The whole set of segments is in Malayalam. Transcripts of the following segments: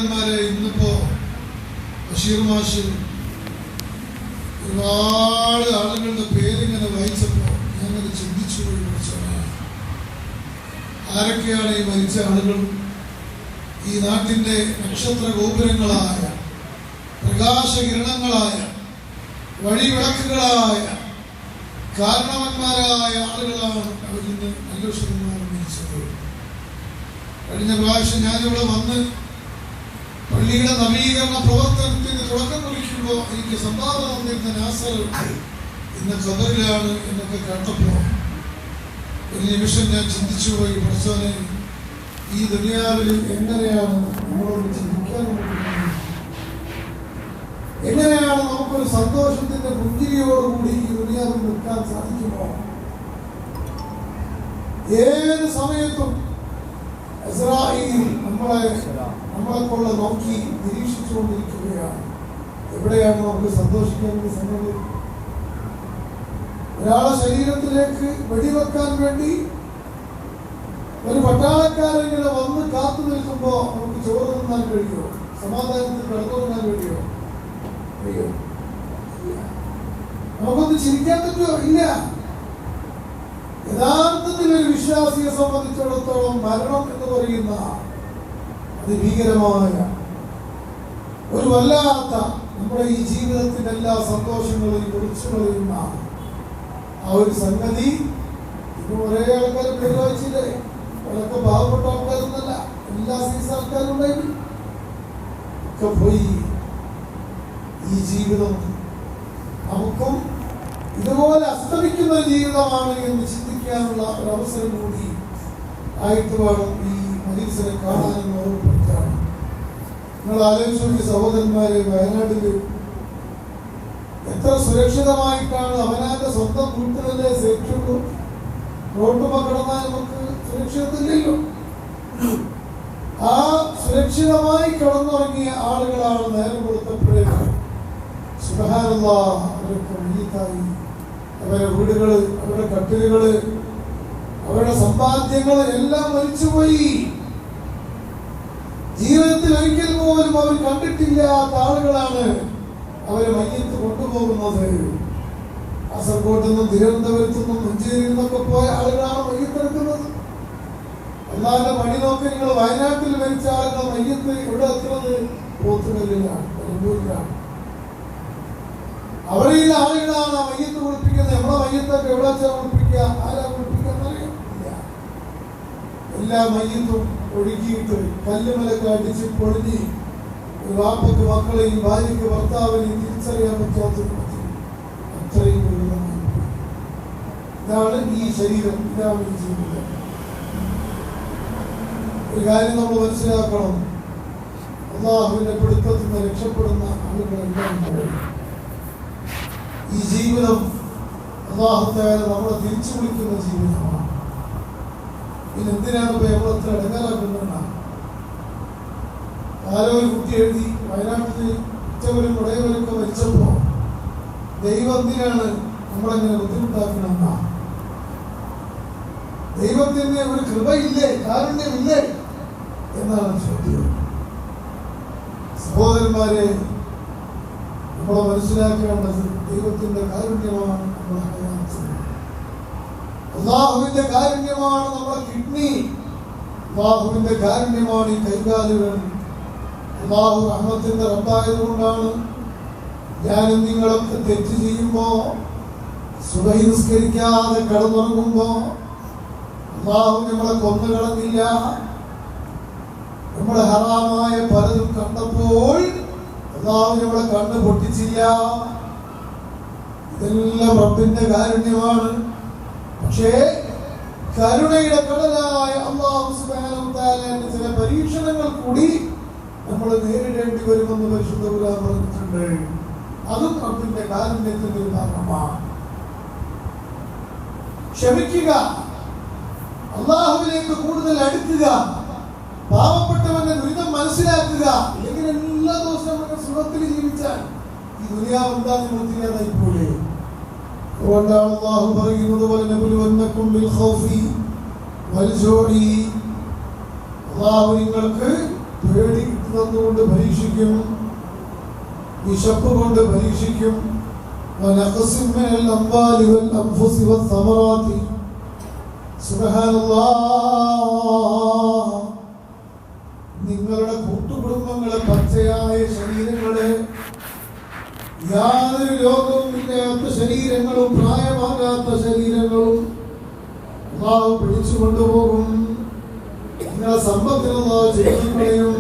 സഹോദരന്മാരെ, ഇന്നിപ്പോ ബഷീർ മാഷ് ഒരുപാട് ആളുകളുടെ പേരിങ്ങനെ വായിച്ചപ്പോ ഞാനത് ചിന്തിച്ചു പോയി. ആരൊക്കെയാണ് ഈ മരിച്ച ആളുകൾ? ഈ നാട്ടിന്റെ നക്ഷത്ര ഗോപുരങ്ങളായ, പ്രകാശകിരണങ്ങളായ, വഴിവിളക്കുകളായ, കാരണവന്മാരായ ആളുകളാണ് അവരിൽ നിന്ന് നല്ലൊരു ശതമാനം മരിച്ചത്. കഴിഞ്ഞ പ്രാവശ്യം ഞാനിവിടെ വന്ന് പള്ളിയുടെ നവീകരണ പ്രവർത്തനത്തിന് തുടക്കം കുറിക്കുമ്പോൾ എനിക്ക് സംഭാവന തന്നിരുന്ന നാസർ ഇന്ന് ഖബറിലാണ് എന്നൊക്കെ കേട്ടപ്പോ ഒരു നിമിഷം ഞാൻ ചിന്തിച്ചു പോയി. പ്രസവനെ, ഈ ദുനിയാവിൽ എങ്ങനെയാണ് നമ്മളോട് ചിന്തിക്കാൻ, എങ്ങനെയാണ് നമുക്കൊരു സന്തോഷത്തിന്റെ പുഞ്ചിരിയോടുകൂടി ഈ ദുനിയാവിൽ നിൽക്കാൻ സാധിക്കുമോ? ഏത് സമയത്തും ഇസ്രായേൽ നമ്മളെക്കൊള്ള നോക്കി നിരീക്ഷിച്ചുകൊണ്ടിരിക്കുകയാണ്. എവിടെയാണ് നമുക്ക് സന്തോഷിക്കേണ്ട സംഗതി? ഒരാളെ ശരീരത്തിലേക്ക് വെടിവെക്കാൻ വേണ്ടി ഒരു പട്ടാളക്കാരെങ്ങനെ വന്ന് കാത്തു നിൽക്കുമ്പോ നമുക്ക് ചോറ് തിന്നാൻ കഴിയുമോ? സമാധാനത്തിൽ കിടന്നുറങ്ങാൻ കഴിയുമോ? നമുക്കൊന്ന് ചിരിക്കാൻ പറ്റുമോ? ഇല്ല. യഥാർത്ഥത്തിൽ ഒരു വിശ്വാസിയെ സംബന്ധിച്ചിടത്തോളം മരണം എന്ന് പറയുന്ന അതിഭീകരമായ ഒരു വല്ലാത്ത നമ്മുടെ ഈ ജീവിതത്തിന്റെ എല്ലാ സന്തോഷങ്ങളെയും കുറിച്ചു കളയുന്ന ആ ഒരു സംഗതി. ഇപ്പൊ ഒരേ ആൾക്കാർ പേര് വായിച്ചില്ലേ? അവരൊക്കെ പാവപ്പെട്ട ആൾക്കാരൊന്നല്ല, എല്ലാ സൈസ് ആൾക്കാരും ഉണ്ടായിരുന്നു. ഒക്കെ പോയി. ഈ ജീവിതം നമുക്കും ഇതുപോലെ അസ്തമിക്കുന്ന ജീവിതമാണ് എന്ന് ചിന്തിക്കാനുള്ള ഒരു അവസരം കൂടി ആയിട്ട് വേണം ഈ മരീസിനെ കാണാനെന്ന് ഓർമ്മപ്പെടുത്താണ്. നിങ്ങൾ ആലോചിച്ചു സഹോദരന്മാരെ, വയനാട്ടില് എത്ര സുരക്ഷിതമായിട്ടാണ് അവനാന്റെ സ്വന്തം വീട്ടിലല്ലേ സേഫ്റ്റിയുള്ളൂ. റോഡുമ കിടന്നാൽ നമുക്ക് സുരക്ഷിതത്തില്ലല്ലോ. ആ സുരക്ഷിതമായി കിടന്നുറങ്ങിയ ആളുകളാണ് നേരം കൊടുത്തപ്പോഴേക്ക് സുബ്ഹാനല്ലാഹ് അവരൊക്കെ മയ്യിത്തായി. അവരുടെ വീടുകള്, അവരുടെ കട്ടിലുകള്, അവരുടെ സമ്പാദ്യങ്ങൾ എല്ലാം മരിച്ചുപോയി. ജീവിതത്തിൽ ഒരിക്കൽ പോലും അവർ കണ്ടിട്ടില്ലാത്ത ആളുകളാണ് അവരെ മയ്യത്ത് കൊണ്ടുപോകുന്നത്. കാസർഗോഡ് നിന്നും തിരുവനന്തപുരത്തു നിന്നും മഞ്ചേരിയിൽ നിന്നൊക്കെ പോയ ആളുകളാണ് മയ്യത്തെടുക്കുന്നത്. അല്ലാതെ പണി നോക്കി നിങ്ങൾ വയനാട്ടിൽ മരിച്ച ആളുകൾ മയ്യത്ത് എവിടെ എത്തുന്നത്? പോത്തുകല്ലിലാണ്, നിലമ്പൂരിലാണ്. അവിടെയുള്ള ആളുകളാണ് ആ മയ്യത്ത് കുളിപ്പിക്കുന്നത്. നമ്മളെ മയ്യത്തൊക്കെ എവിടെ വെച്ചാൽ കുളിപ്പിക്കുക? ആരാ കുളിപ്പിക്കാന്നറിയാം? ഇല്ല. എല്ലാ മയ്യത്തും ഒഴുകിയിട്ട് കല്ലുമലൊക്കെ അടിച്ച് പൊളിഞ്ഞ് വാപ്പയ്ക്ക് മക്കളെയും ഭാര്യയ്ക്ക് ഭർത്താവിനെയും തിരിച്ചറിയാൻ പറ്റാത്ത അത്രയും ദുരിതമായി. ഇതാണ് ഈ ശരീരം, ഇതാണ് ഈ ജീവിതം. ഒരു കാര്യം നമ്മൾ മനസ്സിലാക്കണം, അല്ലാഹുവിന്റെ പിടുത്തത്തിൽ നിന്ന് രക്ഷപ്പെടുന്ന ആളുകളെല്ലാം ഈ ജീവിതം അല്ലാഹുത്താല നമ്മളെ തിരിച്ചു വിളിക്കുന്ന ജീവിതമാണ്. പിന്നെ എന്തിനാണ് ഇപ്പൊ നമ്മളെത്ര ഇടങ്ങാറാക്കുന്നതാണ്? ആരോ ഒരു കുട്ടി എഴുതി, വയനാട്ടിൽ ഉറ്റവരും ഉടയവരൊക്കെ മരിച്ചപ്പോ ദൈവം എന്തിനാണ് നമ്മളെങ്ങനെ ബുദ്ധിമുട്ടാക്കണമെന്നാ? ദൈവത്തിന് ഒരു കൃപയില്ലേ, കാരുണ്യമില്ലേ എന്നാണ് ചോദ്യം. സഹോദരന്മാരെ, നമ്മളെ മനസ്സിലാക്കേണ്ടത് ദൈവത്തിന്റെ കാരുണ്യമാണ് നമ്മളെ ഹയാത്ത്. അല്ലാഹുവിന്റെ കാരുണ്യമാണ് നമ്മളെ കിഡ്നി. അല്ലാഹുവിന്റെ കാരുണ്യമാണ് ഈ കൈകാലുകൾ. അല്ലാഹു റഹ്മത്തിന്റെ റബ്ബായത് കൊണ്ടാണ് ഞാനും നിങ്ങളൊക്കെ തെറ്റ് ചെയ്യുമ്പോ, സുബഹി നിസ്കരിക്കാതെ കിടന്നുറങ്ങുമ്പോ അല്ലാഹു നമ്മളെ കൊന്നു കളഞ്ഞില്ല. നമ്മുടെ ഹറാമായ പലതും കണ്ടപ്പോൾ അല്ലാഹു നമ്മളെ കണ്ണ് പൊട്ടിച്ചില്ല. ഇതെല്ലാം റബ്ബിന്റെ കാരുണ്യമാണ്. പക്ഷേ കരുണയുടെ കടലായ അല്ലാഹു സുബ്ഹാനഹു വ തആലയുടെ ചില പരീക്ഷണങ്ങൾ കൂടി നമ്മൾ നേരിടേണ്ടി വരുമെന്ന് പരിശുദ്ധ ഖുർആൻ പറഞ്ഞിട്ടുണ്ട്. അതും റബ്ബിന്റെ കാരുണ്യത്തിന്റെ ഒരു ഭാഗമാണ്. ക്ഷമിക്കുക, അല്ലാഹുവിലേക്ക് കൂടുതൽ അടുക്കുക, പാവപ്പെട്ടവന്റെ ദുരിതം മനസ്സിലാക്കുക. ഇല്ലെങ്കിൽ എല്ലാ ദിവസവും നമുക്ക് സുഖത്തിൽ ജീവിച്ചാൽ ഈ ദുനിയാവ് എന്താ നിവർത്തിയാതായി പോലെ. അതുകൊണ്ടാണ് അല്ലാഹു പറയുന്നത് പോലെ നബലുവന്നകും ബിൽ ഖൗഫി വൽ ജൂഇ. അല്ലാഹു നിങ്ങൾക്ക് പേടി തന്നുകൊണ്ട് പരീക്ഷിക്കും, വിശപ്പ് കൊണ്ട് പരീക്ഷിക്കും. നിങ്ങളുടെ കൂട്ടുകുടുംബങ്ങളെ, പച്ചയായ ശരീരങ്ങളെ, യാതൊരു രോഗവും ഇല്ലാത്ത ശരീരങ്ങളും പ്രായമാകാത്ത ശരീരങ്ങളും അല്ലാഹു പിടിച്ചു കൊണ്ടുപോകും. നിങ്ങളെ സമ്പത്തിനുള്ള ചെയ്തികളെയും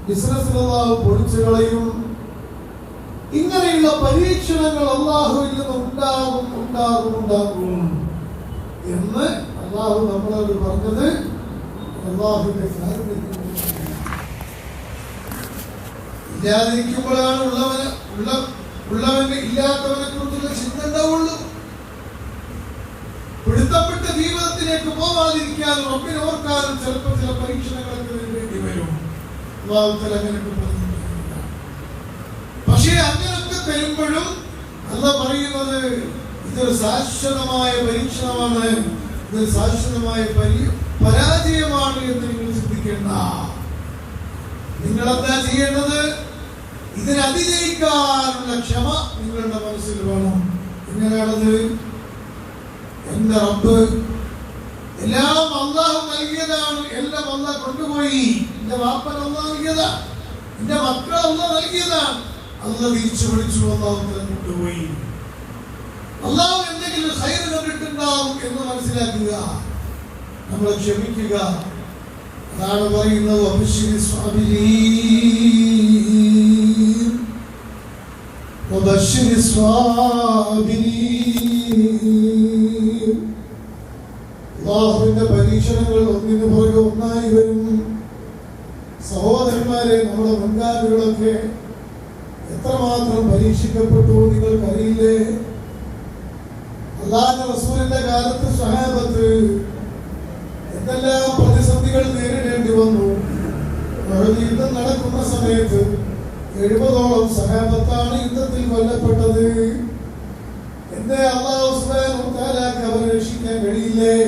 ബിസിനസ്സിലുള്ള പൊളിച്ചു കളയും. ഇങ്ങനെയുള്ള പരീക്ഷണങ്ങൾ അല്ലാഹുവിൽ നിന്ന് ഉണ്ടാകും എന്ന് അല്ലാഹു നമ്മളോട് പറഞ്ഞത് അല്ലാഹുവിന്റെ ഇല്ലാതിരിക്കുമ്പോഴാണ് ഉള്ളവന് ഇല്ലാത്തവനെ കുറിച്ചുള്ള ചിന്ത ഉണ്ടാവുള്ളൂ. പിടുത്തപ്പെട്ട ജീവിതത്തിലേക്ക് പോവാതിരിക്കാനും റബ്ബിനെ ഓർക്കാനും ചിലപ്പോൾ ചില പരീക്ഷണങ്ങളൊക്കെ വേണ്ടി വരും. പക്ഷേ അങ്ങനെയൊക്കെ തരുമ്പോഴും അല്ലാഹു പറയുന്നത് ഇതൊരു ശാശ്വതമായ പരീക്ഷണമാണ്, ഇതൊരു ശാശ്വതമായ പരാജയമാണ് എന്ന് നിങ്ങൾ ചിന്തിക്കേണ്ട. നിങ്ങളെന്താ ചെയ്യേണ്ടത്? ഇതിനെ അതിജയിക്കാനുള്ള ക്ഷമ നിങ്ങളുടെ മനസ്സിൽ വേണം. എങ്ങനെയാണത്? എന്റെ റബ്ബ് എല്ലാം അല്ലാഹു നൽകിയതാണ്, എല്ലാം അല്ലാഹു കൊണ്ടുപോയി. എന്റെ വാപ്പൻ അല്ലാഹു നൽകിയതാ, എന്റെ മക്കൾ അല്ലാഹു നൽകിയതാണ്. അല്ലാഹു തിരിച്ചു വിളിച്ചു, അല്ലാഹു കൊണ്ടുപോയി. അല്ലാഹു എന്തെങ്കിലും ഖൈർ കണ്ടിട്ടുണ്ടാവും എന്ന് മനസ്സിലാക്കുക, നമ്മൾ ക്ഷമിക്കുക. അതാണ് പറയുന്നത് വബശ്ശിരി സ്വാബിരീൻ, വബശ്ശിരി സ്വാബിരീൻ. അല്ലാഹുവിന്റെ പരീക്ഷണങ്ങൾ ഒന്നിനു പുറകെ ഒന്നായി വരും. സഹോദരന്മാരെ, നമ്മുടെ മുൻഗാമികളൊക്കെ എത്രമാത്രം പരീക്ഷിക്കപ്പെട്ടു നിങ്ങൾക്കറിയില്ലേ? അല്ലാഹുവിന്റെ റസൂലിന്റെ കാലത്ത് സ്വഹാബത്ത് എന്തെല്ലാം പ്രതിസന്ധികൾ നേരിടേണ്ടി വന്നു. യുദ്ധം നടക്കുന്ന സമയത്ത് 70ഓളം സഹാബത്താണ് യുദ്ധത്തിൽ കൊല്ലപ്പെട്ടത്. എന്തേ? അല്ലാഹു സുബ്ഹാനഹു വ തആലക്ക് അവരെ രക്ഷിക്കാൻ കഴിയില്ലേ?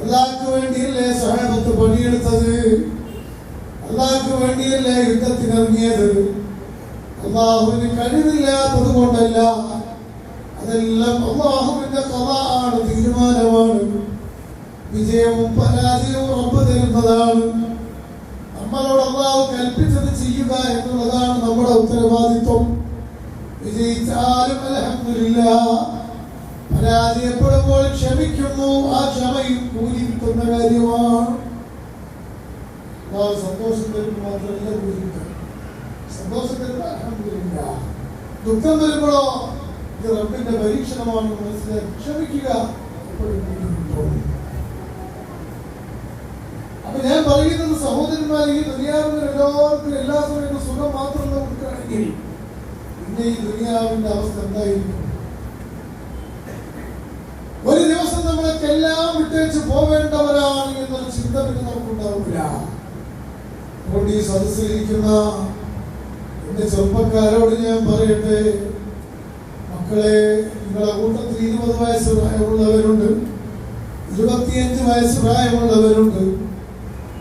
അല്ലാഹുവിന് വേണ്ടിയല്ലേ സഹാബത്ത് പണിയെടുത്തത്? അല്ലാഹുവിന് വേണ്ടിയല്ലേ യുദ്ധത്തിനിറങ്ങിയത്? അല്ലാഹുവിന് കഴിവില്ലാത്തത് കൊണ്ടല്ല, അതെല്ലാം അല്ലാഹുവിന്റെ ഖദാഅാണ്, തീരുമാനമാണ്. വിജയവും പരാജയവും റബ്ബ് തരുന്നതാണ്. നമ്മളോട് അല്ലാഹു കൽപ്പിച്ചത് ചെയ്യുക എന്നുള്ളതാണ് നമ്മുടെ ഉത്തരവാദിത്വം. വിജയിച്ചാലും അൽഹംദുലില്ലാഹ്, പരാജയപ്പെടുമ്പോൾ ക്ഷമിക്കുന്നു. ആ ക്ഷമയും കൂലി കിട്ടുന്ന കാര്യമാണ്. സന്തോഷം തരുമ്പോൾ മാത്രമല്ല കൂലി കിട്ടും. സന്തോഷം തരുമ്പോൾ അൽഹംദുലില്ലാഹ്. ദുഃഖം വരുമ്പോഴോ ഇത് റബ്ബിന്റെ പരീക്ഷണമാണെന്ന് മനസ്സിലാക്കി ക്ഷമിക്കുക. അപ്പൊ ഞാൻ പറയുന്നത് സഹോദരന്മാരെ, ഈ ദുനിയാവിൽ എല്ലാവർക്കും എല്ലാ സമയത്തും സുഖം മാത്രം കൊടുക്കുകയാണെങ്കിൽ പിന്നെ ഈ ദുനിയാവിന്റെ അവസ്ഥ എന്തായിരിക്കും? ഒരു ദിവസം നമ്മളൊക്കെ എല്ലാം വിട്ടേച്ച് പോവേണ്ടവരാണ് എന്നൊരു ചിന്ത പിന്നെ നമുക്കുണ്ടാവില്ല. അതുകൊണ്ട് ഈ സദസ്സിലിരിക്കുന്ന എന്റെ ചെറുപ്പക്കാരോട് ഞാൻ പറയട്ടെ, മക്കളെ, നിങ്ങളുടെ കൂട്ടത്തിൽ 20 വയസ്സ് പ്രായമുള്ളവരുണ്ട്, 25 വയസ്സ് പ്രായമുള്ളവരുണ്ട്,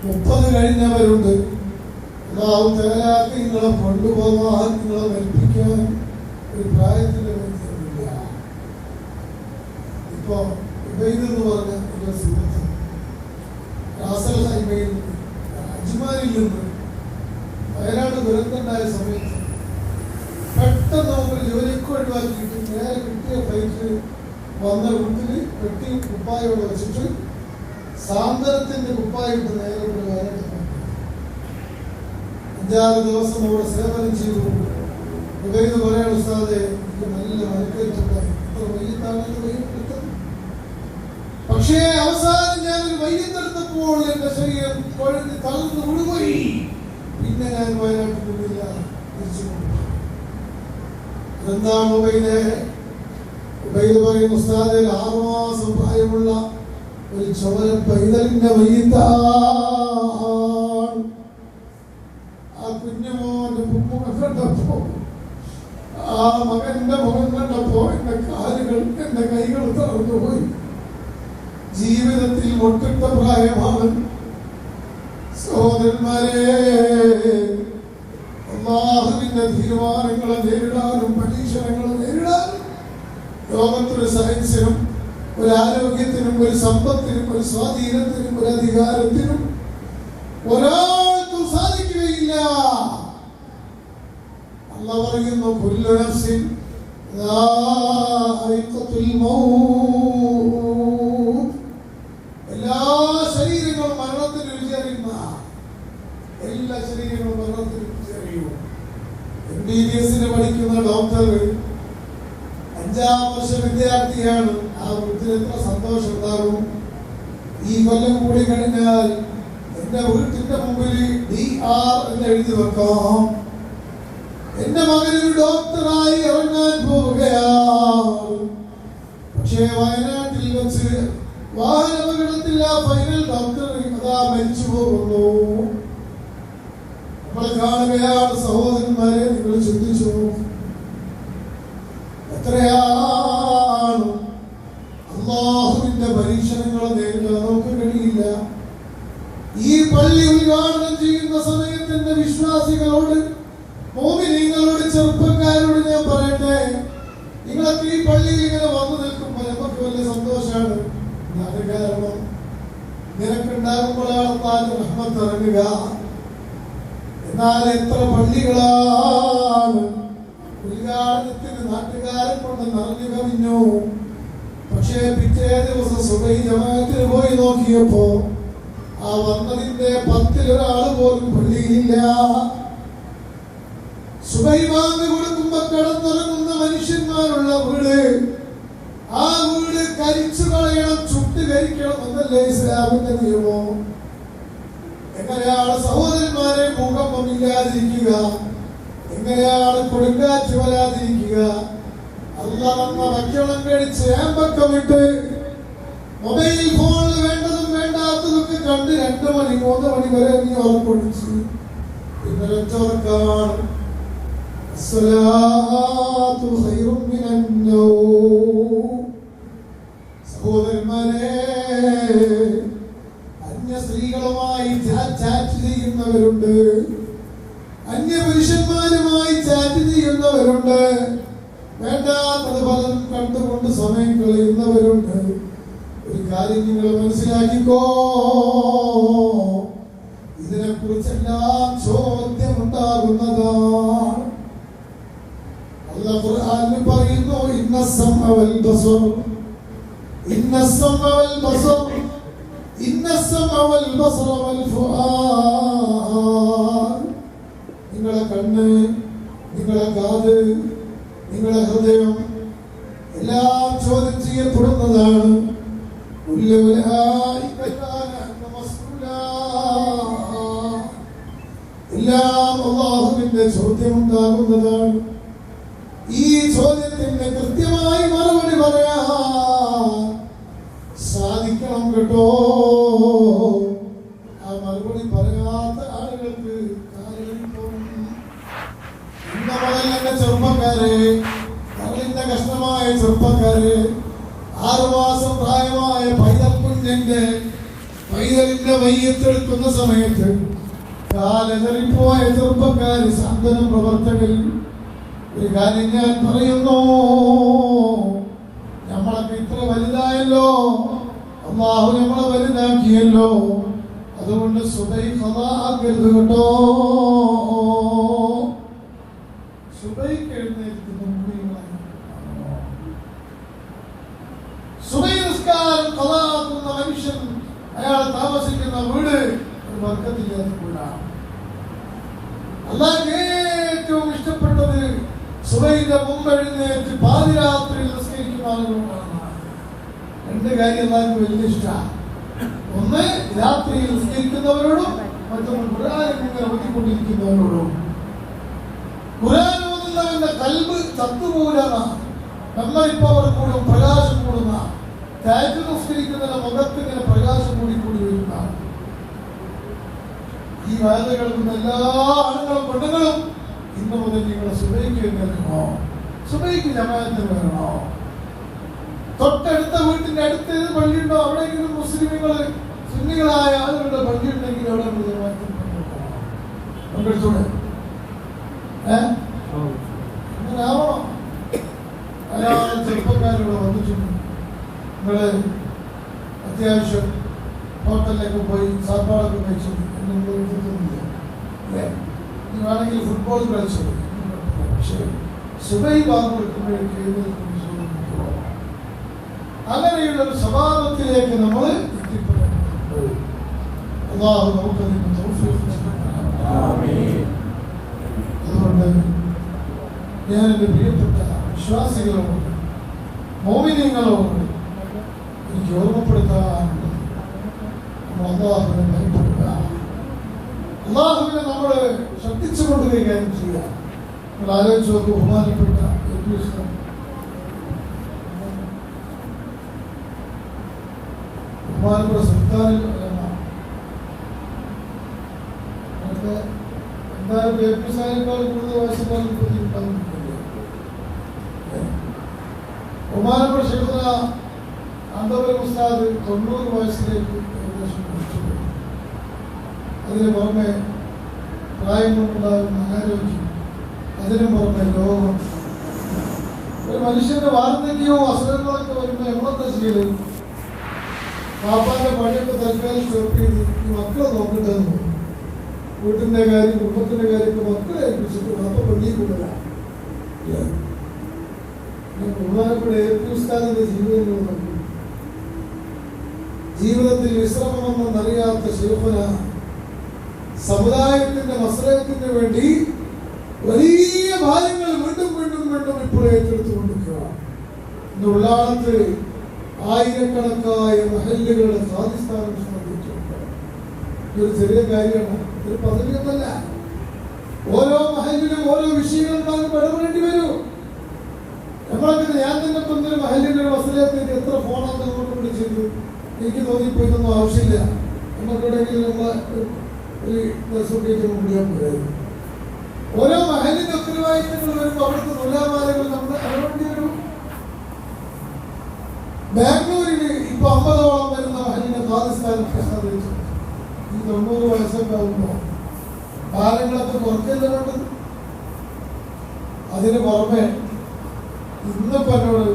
30 കഴിഞ്ഞവരുണ്ട്. അല്ലാഹു തആലക്ക് നിങ്ങളെ കൊണ്ടുപോകാൻ, നിങ്ങളെ മരിപ്പിക്കാൻ ഒരു പ്രായത്തിന്റെ ബന്ധമില്ല. ഇപ്പൊ എന്ന് പറഞ്ഞ എന്റെ സുഹൃത്ത് റാസൽ ഹൈമയിൽ നിന്ന്, അജ്മാനിൽ നിന്ന് വയനാട് ദുരന്തമുണ്ടായ സമയത്ത് പെട്ടെന്ന് നമുക്ക് ജോലിക്ക് ഒഴിവാക്കിയിട്ട് നേരെ കിട്ടിയ ഫ്ലൈറ്റ് വന്ന വീട്ടിൽ പെട്ടി കുപ്പായോടെ വെച്ചിട്ട് സാന്ത്വനത്തിന്റെ കുപ്പായിട്ട് നേരെ വയനാട് 5-6 ദിവസം അവിടെ സേവനം ചെയ്തു. ഉപയോഗിച്ച് പറയാണ്, ഉസ്താദെ, എനിക്ക് നല്ല മരക്കേറ്റുണ്ടായി, ഇത്ര വൈകിട്ടാണെന്ന് വൈകിട്ടെടുത്തത്. പക്ഷേ അവസാനം ഞാനൊരു വൈകിട്ടെടുത്തപ്പോൾ എന്റെ ശരീരം കുഴഞ്ഞ് തളർന്ന് വിടുപോയി. പിന്നെ ഞാൻ വയനാട്ടിൽ നിന്നില്ല, തിരിച്ചു കൊണ്ടുപോയി. എന്താണ് ഉബൈദ് പറയുന്ന ഉസ്താദെ, 6 മാസം പ്രായമുള്ള ഒരു ചോര പൈതലിന്റെ വൈകിട്ടാണ്. ആ കുഞ്ഞുമോന്റെ മുഖം കണ്ടപ്പോ, ആ മകന്റെ മുഖം കണ്ടപ്പോ എന്റെ കാലുകൾ, എന്റെ കൈകൾ തളർന്നുപോയി. ജീവിതത്തിൽ ഒട്ടിട്ട പ്രായമാണ്. സഹോദരന്മാരെ, അല്ലാഹുവിന്റെ തീരുമാനങ്ങളെ നേരിടാനും പരീക്ഷണങ്ങളെ നേരിടാനും ലോകത്തൊരു സയൻസിനും ഒരു ആരോഗ്യത്തിനും ഒരു സമ്പത്തിനും ഒരു സ്വാധീനത്തിനും ഒരു അധികാരത്തിനും ഒരാൾക്കും സാധിക്കുകയില്ല. അല്ലാഹു പറയുന്നു, കുല്ലു നഫ്സിൻ ദാഇഖത്തുൽ മൗത്ത്. എല്ലാ ശരീരങ്ങളും മരണത്തിന് രുചി അറിയുന്ന, എല്ലാ ശരീരങ്ങളും മരണത്തിന് രുചി അറിയൂ. MBBS പഠിക്കുന്ന ഡോക്ടർ 5ാം വർഷ വിദ്യാർത്ഥിയാണ്. ആ വീട്ടിൽ എത്ര സന്തോഷം ഉണ്ടാകും. ഈ കൊല്ലം കൂടി കഴിഞ്ഞാൽ എന്റെ വീട്ടിന്റെ മുമ്പിൽ DR എന്ന് എഴുതി വെക്കാം. എന്റെ മകനൊരു ഡോക്ടറായി ഇറങ്ങാൻ പോവുകയാണ്. പക്ഷേ വയനാട്ടിൽ വെച്ച് വാഹനാപകടത്തിൽ ആ ഫൈനൽ ഡോക്ടർ അതാ മരിച്ചു പോകുന്നു. നമ്മൾ കാണുകയാണ്. സഹോദരന്മാരെ, നിങ്ങൾ ചിന്തിച്ചു, എത്രയാണ് അല്ലാഹുവിന്റെ പരീക്ഷണങ്ങളെ നേരിടാൻ നമുക്ക് കഴിയില്ല. ഈ പള്ളി ഉദ്ഘാടനം ചെയ്യുന്ന സമയത്ത് എന്റെ വിശ്വാസികളോട്, മോമിനീങ്ങളോട്, ചെറുപ്പക്കാരോട് ഞാൻ പറയട്ടെ, നിങ്ങളൊക്കെ ഈ പള്ളിയിൽ ഇങ്ങനെ വന്നു നിൽക്കുമ്പോൾ നമുക്ക് വലിയ സന്തോഷമാണ്. അത് കാരണം നിനക്കുണ്ടാകുമ്പോഴാണ് അല്ലാഹുവിന്റെ റഹ്മത്ത് ഇറങ്ങുക. എന്നാൽ എത്ര പള്ളികളാണ് ഉദ്ഘാടനത്തിന് നാട്ടുകാരെ കൊണ്ട് നിറഞ്ഞു കവിഞ്ഞു. പക്ഷേ പിറ്റേ ദിവസം സുബഹി ജമാഅത്തിന് പോയി നോക്കിയപ്പോ ആ വന്നതിന്റെ 10-ൽ ഒരാൾ പോലും പള്ളിയിലില്ല. സുബഹി ബാങ്ക് കൊടുക്കുമ്പോ കിടന്നുറങ്ങുന്ന മനുഷ്യന്മാരുള്ള വീട്, ആ വീട് കരിച്ചു കളയണം, ചുട്ട് കരിക്കണം എന്നല്ലേ ഇസ്ലാമിന്റെ നിയമം. എങ്ങനെയാണ് സഹോദരന്മാരെ ഭൂകമ്പമില്ലാതിരിക്കുക? എങ്ങനെയാണ് കൊടുങ്കാറ്റ് വരാതിരിക്കുക? അല്ലാഹ് നമ്മ ഭക്ഷണം കഴിച്ച് ഏമ്പക്കമിട്ട് മൊബൈൽ ഫോണിൽ വേണ്ടതും വേണ്ടാത്തതൊക്കെ കണ്ട് 2 മണി 3 മണി വരെ നീ ഉറപ്പൊഴിച്ച് പിന്നെ ഒറ്റവർക്കാണ്. സഹോദരന്മാരെ, അന്യ സ്ത്രീകളുമായി ചാറ്റ് ചെയ്യുന്നവരുണ്ട്, അന്യ പുരുഷന്മാരുമായി ചാറ്റ് ചെയ്യുന്നവരുണ്ട്, വേണ്ടാത്തത് പലതും കണ്ടുകൊണ്ട് സമയം കളയുന്നവരുണ്ട്. ഒരു കാര്യം നിങ്ങൾ മനസ്സിലാക്കിക്കോ, ഇതിനെ കുറിച്ചെല്ലാം ചോദ്യമുണ്ടാകുന്നതാണ്. അല്ലാഹു ഖുർആനിൽ പറയുന്നു, ഇന്നസ്സമഅ വൽ ബസർ, ഇന്നസ്സമഅ വൽ ബസർ, ഇന്നസ്സമഅ വൽ ബസറ വൽ ഫുആദ്. നിങ്ങളെ കണ്ണ്, നിങ്ങളെ കാത്, നിങ്ങളെ ഹൃദയം എല്ലാം ചോദ്യം ചെയ്യപ്പെടുന്നതാണ്. എല്ലാം അല്ലാഹുവിന്റെ ചോദ്യമുണ്ടാകുന്നതാണ്. ഈ ചോദ്യത്തിന് കൃത്യമായി മറുപടി പറയാൻ സാധിക്കണം കേട്ടോ. ആ മറുപടി പറയാത്ത ആളുകൾക്ക് ഇന്നലെ ചെറുപ്പക്കാരെ, കരളിന്റെ കഷ്ണമായ ചെറുപ്പക്കാരെ, 6 മാസം പ്രായമായ പൈതൽ കുഞ്ഞിന്റെ പൈതലിന്റെ മയ്യത്തെടുക്കുന്ന സമയത്ത് കാലകളിപ്പോയ ചെറുപ്പക്കാര്, സാന്ത്വനം പ്രവർത്തകർ, ഒരു കാര്യം ഞാൻ പറയുന്നു, നമ്മളൊക്കെ ഇത്ര വലുതായല്ലോ, അല്ലാഹു നമ്മളെ വലുതാക്കിയല്ലോ. അതുകൊണ്ട് സുബഹി ഖളാ ആക്കരുത് കേട്ടോ. സുബഹിക്ക് എഴുന്നേൽക്കുന്ന മുഅ്മിനീങ്ങളാണ്. സുബഹി നിസ്കാരം ഖളാ ആക്കുന്ന മനുഷ്യൻ, അയാൾ താമസിക്കുന്ന വീട് ഒരു ബർക്കത്തില്ലാത്ത വീടാണ്. അല്ലാഹുവിന് ഏറ്റവും ഇഷ്ടപ്പെട്ടത് സുബഹിന്റെ മുമ്പ് എഴുന്നേറ്റ് പാതിരാത്രിയിൽ നിസ്കരിക്കുന്ന ആളുകളാണ്. 2 കാര്യം അല്ലാഹുവിന് വലിയ ഇഷ്ടമാണ്. ഒന്ന്, രാത്രിയിൽ നിസ്കരിക്കുന്നവരോടും, മറ്റൊന്ന് ഖുർആൻ ഇങ്ങനെ ഓതിക്കൊണ്ടിരിക്കുന്നവരോടും. ഖുർആൻ ഓതുന്നവന്റെ ഖൽബ് ചത്തുപോകുന്ന, മെമ്മറി പവർ കൂടും, പ്രകാശം കൂടുന്ന, തഹജ്ജുദ് നിസ്കരിക്കുന്നതിന്റെ മുഖത്ത് ഇങ്ങനെ പ്രകാശം കൂടി വരുന്ന ഈ വായന കേൾക്കുന്ന എല്ലാ ആണുങ്ങളും പെണ്ണുങ്ങളും ഇന്ന് മുതൽ നിങ്ങളുടെ സുബഹിക്ക് എഴുന്നേൽക്കണോ, സുബഹിക്ക് ജമാഅത്തിന് വരണോ. തൊട്ടടുത്ത വീട്ടിന്റെ അടുത്ത് പള്ളിയുണ്ടോ, അവിടെയെങ്കിലും മുസ്ലിമുകൾ സുന്നികളായ ആളുകളുടെ പള്ളിയുണ്ടെങ്കിൽ അവിടെ പങ്കെടുത്തൂടെ? അങ്ങനെ ആവണം. ധാരാളം ചെറുപ്പക്കാരിവിടെ വന്നിട്ടുണ്ട്. നിങ്ങള് അത്യാവശ്യം ഹോട്ടലിലേക്ക് പോയി സാപ്പാടൊക്കെ കഴിച്ചു എന്നുള്ളതൊന്നുമില്ല അല്ലേ? നീ വേണമെങ്കിൽ ഫുട്ബോൾ കളിച്ചത്. പക്ഷേ സുബൈ ബാങ്ക് കൊടുക്കുമ്പോഴേക്ക് അങ്ങനെയുള്ള ഒരു സ്വഭാവത്തിലേക്ക് നമ്മൾ എത്തിപ്പെടുന്നുണ്ട്. അല്ലാഹു നമുക്കതിന് തൗഫീഖ് നൽകട്ടെ. അതുകൊണ്ട് ഞാൻ എൻ്റെ പ്രിയപ്പെട്ട വിശ്വാസികളോട് മോമിനീങ്ങളോട് എനിക്ക് ഓർമ്മപ്പെടുത്താറുണ്ട്, നമ്മൾ അല്ലാഹുവിനെ ഭയപ്പെടുക, അല്ലാഹുവിനെ നമ്മൾ ശ്രദ്ധിച്ചുകൊണ്ട് കൈകാര്യം ചെയ്യുക. നമ്മൾ ആലോചിച്ച് നോക്കും, ബഹുമാനപ്പെട്ട ബഹുമാനപ്പെട്ട സുൽത്താനിൽ എന്തായാലും ബേപ്പിസാനേക്കാൾ കൂടുതൽ വയസ്സുകാർ ബഹുമാനപ്പെട്ട ശൈഖുന അന്തപുരം ഉസ്താദ് 90 വയസ്സിലേക്ക് ഏകദേശം കുറിച്ചു. അതിന് പുറമെ പ്രായം കൊണ്ടുണ്ടാകുന്ന അനാരോഗ്യം, അതിനു പുറമെ രോഗം, ഒരു മനുഷ്യന്റെ വാർദ്ധക്യവും അസുഖങ്ങളൊക്കെ വരുമ്പോൾ എവിടെ ചെയ്യല്? പാപ്പാന്റെ പണിയൊക്കെ തൽക്കാലം സ്റ്റോപ്പ് ചെയ്ത് ഈ മക്കളെ നോക്കേണ്ടതെന്ന് പറയും. വീട്ടിന്റെ കാര്യം, കുടുംബത്തിന്റെ കാര്യമൊക്കെ മക്കളെ ഏൽപ്പിച്ചിട്ട് പാപ്പ പള്ളിയിൽ കൊണ്ടുവരാം. ബഹുമാനപ്പെട്ട എ.പി. ഉസ്താദിന്റെ ജീവിതത്തിൽ വിശ്രമമെന്നറിയാത്ത ശൈഖുന സമുദായത്തിന്റെ മസ്ലഹത്തിന് വേണ്ടി വലിയ ഭാരങ്ങൾ വീണ്ടും വീണ്ടും വീണ്ടും ഇപ്പോൾ ഏറ്റെടുത്തുകൊണ്ടിരിക്കുക. ഇന്ന് ഉള്ളാളത്ത് ആയിരക്കണക്കായ മഹല്ലുകളുടെ സ്വാധിസ്ഥാനം സംബന്ധിച്ചിട്ടുണ്ട്. ഇതൊരു ചെറിയ കാര്യമാണ്, ഒരു പദവിയൊന്നല്ല. ഓരോ മഹല്ലിലും ഓരോ വിഷയങ്ങൾ ഇടപെടേണ്ടി വരും. നമ്മളൊക്കെ ഞാൻ തന്നെ ഇപ്പം ഒരു മഹല്ലിന്റെ ഒരു വസ്ത്രത്തിൽ എത്ര ഫോണാണ് നമുക്ക് വിളിച്ചിട്ട് എനിക്ക് തോന്നിപ്പോ ഇതൊന്നും ആവശ്യമില്ല, നമുക്കിടെങ്കിൽ നമ്മളെ ഒരു ദിവസം മുടിയാൻ പോയായിരുന്നു. ഓരോ മഹല്ലിന്റെ ഉത്തരവാദിത്തങ്ങൾ വരുമ്പോൾ അവിടുത്തെ തൊഴിലാളികൾ നമ്മൾ ഇടപെടേണ്ടി വരും. ബാംഗ്ലൂരിൽ ഇപ്പൊ 50ഓളം വരുന്ന മഹല്ലിന്റെ പാകിസ്ഥാൻ പ്രശ്നം ഈ 90 വയസ്സൊക്കെ ആകുമ്പോ കാലങ്ങളൊക്കെ കുറയ്ക്കല്ല വേണ്ടത്. അതിന് പുറമെ ഇന്നിപ്പോ എന്നോട്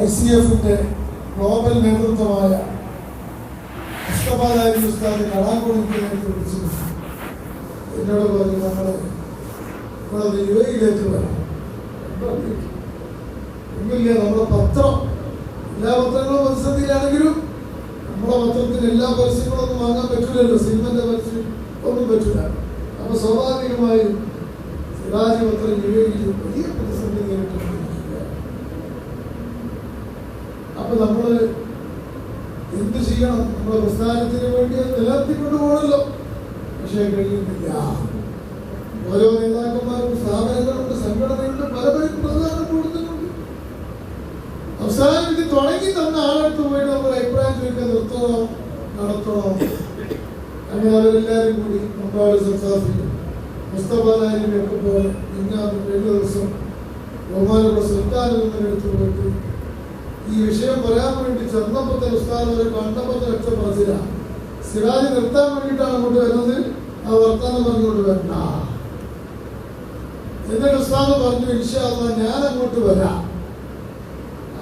ICFന്റെ ഗ്ലോബൽ നേതൃത്വമായ മുസ്തഫാലി ഉസ്താദ് കടാങ്കോടിക്ക് വിളിച്ചിരുന്നു. എന്നോട് പറഞ്ഞു, നമ്മള് UAE-ലേക്ക് വരാം. ഒന്നുമില്ല, നമ്മുടെ പത്രം, എല്ലാ പത്രങ്ങളും പ്രതിസന്ധിയിലാണെങ്കിലും നമ്മുടെ പത്രത്തിന് എല്ലാ പരസ്യങ്ങളൊന്നും വാങ്ങാൻ പറ്റില്ലല്ലോ. സിനിമന്റെ പരസ്യം ഒന്നും പറ്റില്ല. അപ്പൊ സ്വാഭാവികമായും സിറാജ് പത്രം UAE വലിയ പ്രതിസന്ധി നേരിട്ടിരിക്കുക. അപ്പൊ നമ്മള് എന്ത് ചെയ്യണം? നമ്മുടെ പ്രസ്ഥാനത്തിന് വേണ്ടി അത് നിലനിർത്തിക്കൊണ്ട് പോകണല്ലോ. പക്ഷേ കഴിയുന്നില്ല. ഓരോ നേതാക്കന്മാരും സ്ഥാപനങ്ങളുണ്ട്, സംഘടനകളുണ്ട്, പല പ്രധാനം കൊടുത്തിട്ടുണ്ട്. അവസാനം ഇത് തുടങ്ങി തന്ന ആളെടുത്ത് പോയിട്ട് നമ്മൾ അഭിപ്രായം ചോദിക്കാൻ നിർത്തണോ നടത്തണോ? അങ്ങനെ അവരെല്ലാവരും കൂടി മമ്പാട് സത്താഫി മുസ്തഫാലിയും ഒക്കെ പോലെ ഇന്നാണ് 7 ദിവസം ബഹുമാനപ്പെട്ട സുൽത്താനിൽ നിന്ന് എടുത്തു പോയിട്ട് ഈ വിഷയം പറയാൻ വേണ്ടി ചെന്നപ്പത്തെ ഉസ്താദ് അവരെ കണ്ടപ്പത്തെ ഒറ്റ പറഞ്ഞില്ല. സിറാജ് നിർത്താൻ വേണ്ടിയിട്ടാണ് അങ്ങോട്ട് വരുന്നത്, ആ വർത്താനം പറഞ്ഞുകൊണ്ട് വരണ്ട. എന്നിട്ട് ഉസ്താദ് പറഞ്ഞു, ഇൻഷാ അല്ലാഹ് ഞാൻ അങ്ങോട്ട് വരാം.